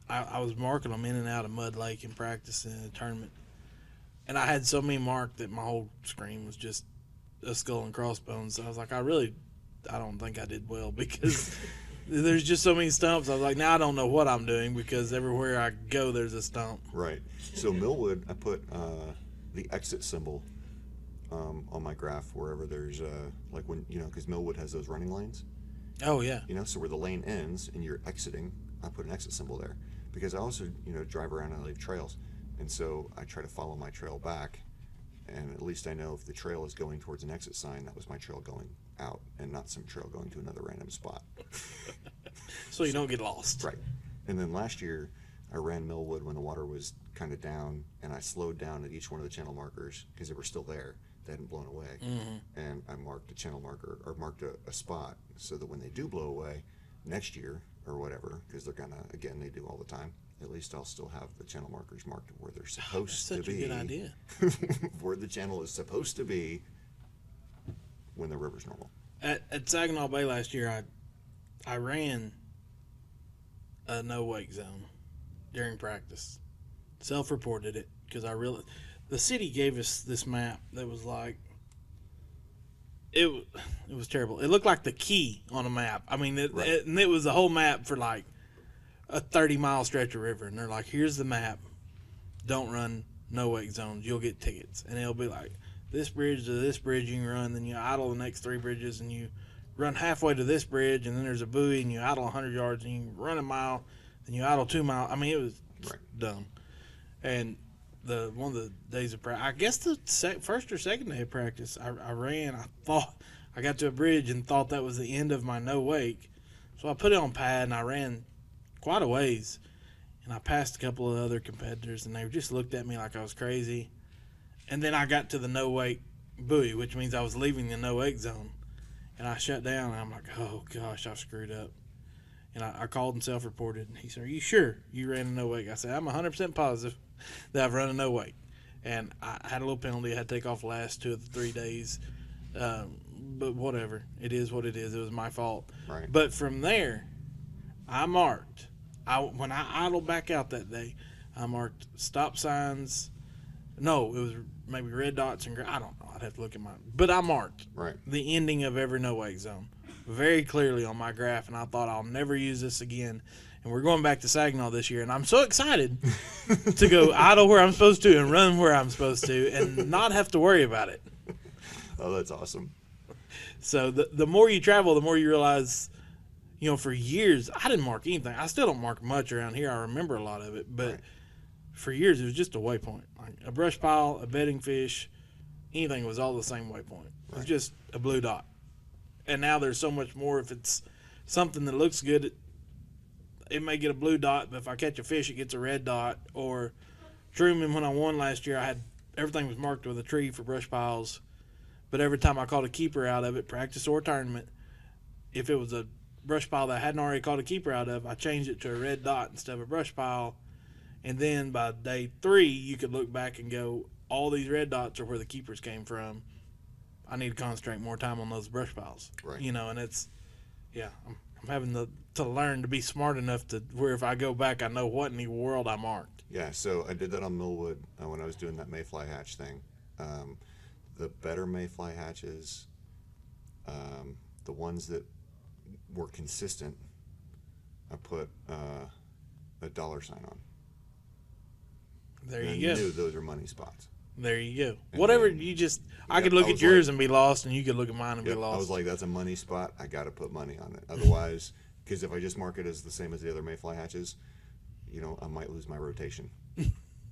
I was marking them in and out of Mud Lake in practice in a tournament, and I had so many marked that my whole screen was just a skull and crossbones. So I was like, I don't think I did well, because there's just so many stumps. I was like, now I don't know what I'm doing, because everywhere I go there's a stump. Right. So Millwood, I put the exit symbol on my graph wherever there's like, when, you know, because Millwood has those running lanes. Oh yeah. You know, so where the lane ends and you're exiting, I put an exit symbol there, because I also, you know, drive around and leave trails, and so I try to follow my trail back, and at least I know if the trail is going towards an exit sign, that was my trail going out, and not some trail going to another random spot. So you don't get lost. Right. And then last year, I ran Millwood when the water was kind of down, and I slowed down at each one of the channel markers because they were still there. They hadn't blown away. Mm-hmm. And I marked a channel marker, or marked a spot, so that when they do blow away next year or whatever, because they're gonna, again, they do all the time, at least I'll still have the channel markers marked where they're supposed to be. That's such a good idea. Where the channel is supposed to be when the river's normal. At Saginaw Bay last year, I ran a no wake zone during practice. Self-reported it, because the city gave us this map that was like, it was terrible. It looked like the key on a map. I mean, and it was a whole map for like a 30-mile stretch of river, and they're like, here's the map. Don't run no wake zones. You'll get tickets. And it'll be like, this bridge to this bridge you can run, then you idle the next 3 bridges, and you run halfway to this bridge, and then there's a buoy, and you idle 100 yards, and you run a mile, then you idle 2 miles. I mean, it was dumb. And one of the days of practice, I guess the first or second day of practice, I ran. I thought I got to a bridge and thought that was the end of my no wake, so I put it on pad and I ran quite a ways, and I passed a couple of other competitors, and they just looked at me like I was crazy. And then I got to the no wake buoy, which means I was leaving the no wake zone, and I shut down, and I'm like, oh gosh, I screwed up. And I called and self-reported, and he said, are you sure you ran a no wake? I said, I'm 100% positive that I've run a no wake. And I had a little penalty. I had to take off the last 2 of the 3 days. But whatever. It is what it is. It was my fault. Right. But from there, I marked. When I idled back out that day, I marked stop signs. No, it was maybe red dots and I don't know. I'd have to look at mine. But I marked the ending of every no wake zone very clearly on my graph, and I thought, I'll never use this again. And we're going back to Saginaw this year, and I'm so excited to go idle where I'm supposed to and run where I'm supposed to and not have to worry about it. Oh, that's awesome. So the more you travel, the more you realize, you know, for years, I didn't mark anything. I still don't mark much around here. I remember a lot of it, but for years, it was just a waypoint. Like a brush pile, a bedding fish, anything was all the same waypoint. It was just a blue dot. And now there's so much more. If it's something that looks good, it may get a blue dot, but if I catch a fish, it gets a red dot. Or Truman, when I won last year, everything was marked with a tree for brush piles. But every time I caught a keeper out of it, practice or tournament, if it was a brush pile that I hadn't already caught a keeper out of, I changed it to a red dot instead of a brush pile. And then by day 3, you could look back and go, all these red dots are where the keepers came from. I need to concentrate more time on those brush piles. Right. You know, and it's, yeah, I'm I'm having to learn to be smart enough to where if I go back, I know what in the world I marked. Yeah, so I did that on Millwood when I was doing that mayfly hatch thing. The better mayfly hatches, the ones that were consistent, I put a dollar sign on. There And you I go. knew those are money spots. There you go. And Whatever then- you just, I Yep, could look I at was yours like- and be lost, and you could look at mine and Yep, be lost. I was like, that's a money spot. I got to put money on it. Otherwise, because if I just mark it as the same as the other mayfly hatches, I might lose my rotation.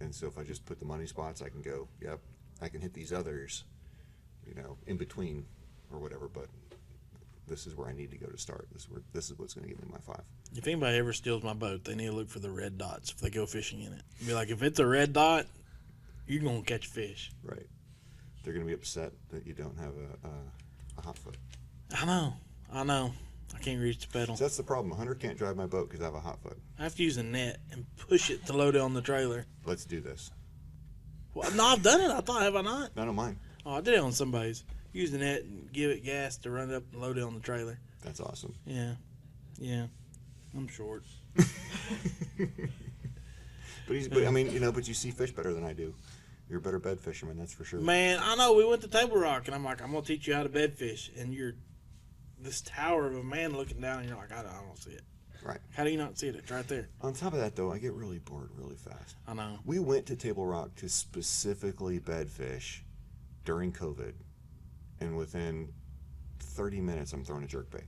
And so if I just put the money spots, I can go, yep, I can hit these others, in between or whatever. But this is where I need to go to start. This is what's going to give me my 5. If anybody ever steals my boat, they need to look for the red dots if they go fishing in it. Be like, if it's a red dot, you're going to catch fish. Right. They're going to be upset that you don't have a hot foot. I know. I can't reach the pedal. So that's the problem. A hunter can't drive my boat because I have a hot foot. I have to use a net and push it to load it on the trailer. Let's do this. Well, no, I've done it. Have I not? None of mine. Oh, I did it on somebody's. Use the net and give it gas to run it up and load it on the trailer. That's awesome. Yeah. I'm short. But I mean, but you see fish better than I do. You're a better bed fisherman, that's for sure. Man, I know. We went to Table Rock, and I'm like, I'm going to teach you how to bed fish. And you're this tower of a man looking down, and you're like, I don't see it. Right. How do you not see it? It's right there. On top of that, though, I get really bored really fast. I know. We went to Table Rock to specifically bed fish during COVID, and within 30 minutes, I'm throwing a jerkbait.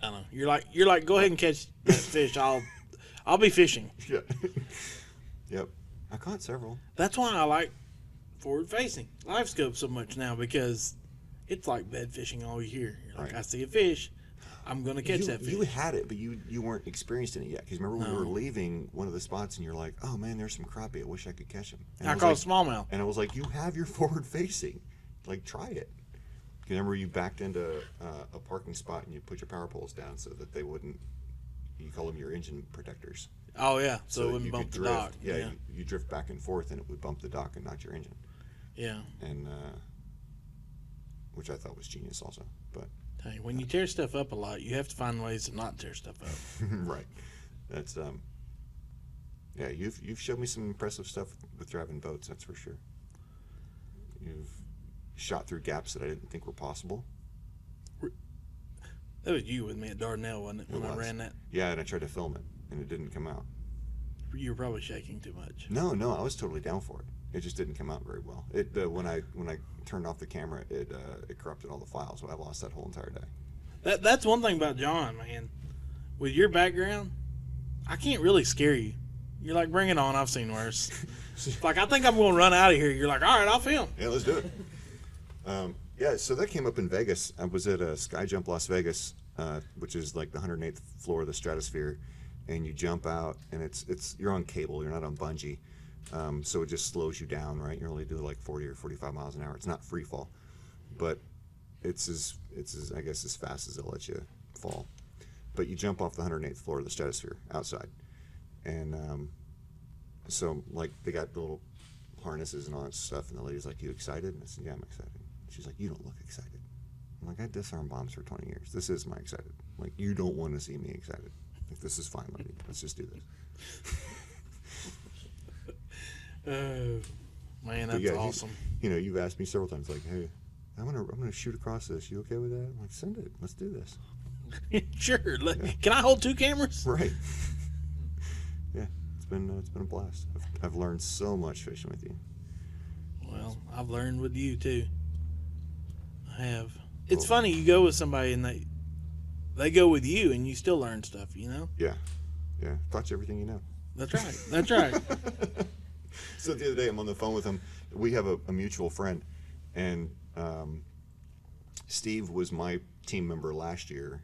I know. You're like, go ahead and catch that fish. I'll be fishing. Yeah. Yep. I caught several. That's why I like forward facing live scope so much now, because it's like bed fishing all year. You're like, Right. I see a fish, I'm gonna catch that fish. You had it, but you weren't experienced in it yet. Because remember when we were leaving one of the spots, and you're like, "Oh man, there's some crappie. I wish I could catch them." And I was caught like, a smallmouth. And I was like, "You have your forward facing, like try it." Remember you backed into a parking spot and you put your power poles down so that they wouldn't. You call them your engine protectors. Oh yeah, so it you wouldn't bump could the drift. dock. Yeah, you drift back and forth, and it would bump the dock and not your engine. Yeah. And which I thought was genius, also. But Hey, when you tear stuff up a lot, you have to find ways to not tear stuff up. right, that's yeah. You've showed me some impressive stuff with driving boats. That's for sure. You've shot through gaps that I didn't think were possible. That was you with me at Dardanelle, wasn't it? When It I was. ran that, Yeah, and I tried to film it, and it didn't come out. you were probably shaking too much. No, I was totally down for it. It just didn't come out very well. It when I turned off the camera, it corrupted all the files, so I lost that whole entire day. That's one thing about John, man. With your background, I can't really scare you. You're like, bring it on. I've seen worse. Like, I think I'm going to run out of here. You're like, all right, I'll film. Yeah, let's do it. Yeah, so that came up in Vegas. I was at Sky Jump Las Vegas, which is like the 108th floor of the stratosphere, and you jump out, and it's you're on cable. You're not on bungee, so it just slows you down, right? You only do like 40 or 45 miles an hour. It's not free fall, but it's as I guess as fast as they'll let you fall. But you jump off the 108th floor of the stratosphere outside, and so like they got the little harnesses and all that stuff, and the lady's like, "You excited?" And I said, "Yeah, I'm excited." She's like, "You don't look excited." I'm like, "I disarmed bombs for 20 years. This is my excited. Like, you don't want to see me excited. Like, this is fine, lady. Let's just do this." Man, But that's yeah, awesome. You've asked me several times, like, "Hey, I'm gonna shoot across this. You okay with that?" I'm like, "Send it. Let's do this." Sure. Can I hold 2 cameras? Right. Yeah, it's been a blast. I've learned so much fishing with you. Well, I've learned with you too. I have. It's funny, you go with somebody and they go with you and you still learn stuff, Yeah, taught you everything you know. That's right. That's right. So the other day I'm on the phone with him. We have a mutual friend, and Steve was my team member last year.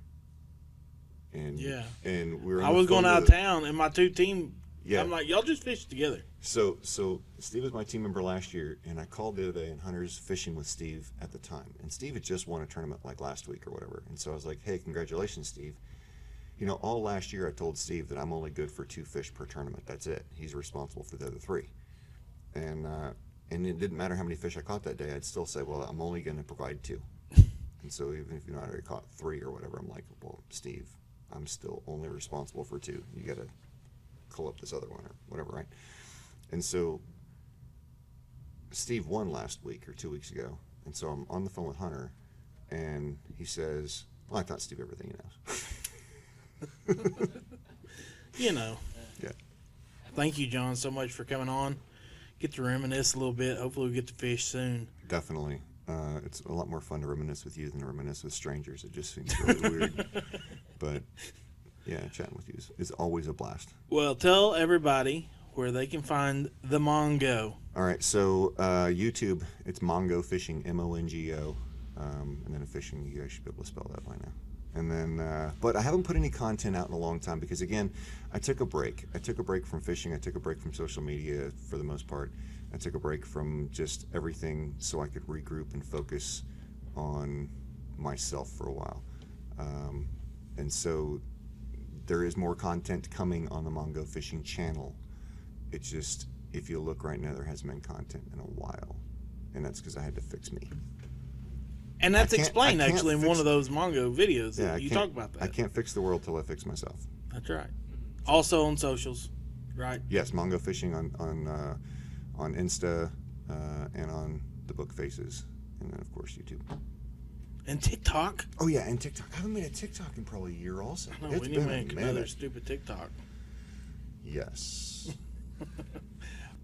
And Yeah. and we were. I was going out of town and my 2 team. Yeah. I'm like, y'all just fish together. So Steve was my team member last year, and I called the other day, and Hunter's fishing with Steve at the time, and Steve had just won a tournament like last week or whatever, and so I was like, "Hey, congratulations, Steve." All last year I told Steve that I'm only good for 2 fish per tournament. That's it. He's responsible for the other 3, and it didn't matter how many fish I caught that day. I'd still say, "Well, I'm only going to provide 2." And so even if I already caught 3 or whatever, I'm like, "Well, Steve, I'm still only responsible for 2. You got to call up this other one or whatever, right? And so Steve won last week or 2 weeks ago, and so I'm on the phone with Hunter, and he says, "Well, I thought Steve everything he knows." You know. Yeah. Thank you, John, so much for coming on. Get to reminisce a little bit. Hopefully we get to fish soon. Definitely. It's a lot more fun to reminisce with you than to reminisce with strangers. It just seems really weird. But, yeah, chatting with you is always a blast. Well, tell everybody where they can find the Mongo. All right, so YouTube, it's Mongo Fishing, Mongo. And then fishing, you guys should be able to spell that by now. And then, but I haven't put any content out in a long time because, again, I took a break. I took a break from fishing. I took a break from social media for the most part. I took a break from just everything so I could regroup and focus on myself for a while. And so there is more content coming on the Mongo Fishing channel. It's just, if you look right now, there hasn't been content in a while. And that's because I had to fix me. And that's explained, actually, in one of those Mongo videos that you talk about that. I can't fix the world till I fix myself. That's right. Also on socials, right? Yes, Mongo Fishing on Insta and on the book faces. And then, of course, YouTube. And TikTok. Oh, yeah, and TikTok. I haven't made a TikTok in probably a year also. No, we need to make another stupid TikTok. Yes.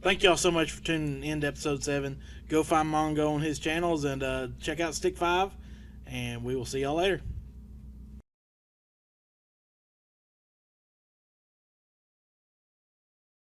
Thank y'all so much for tuning in to episode 7. Go find Mongo on his channels and check out Stick 5. And we will see y'all later.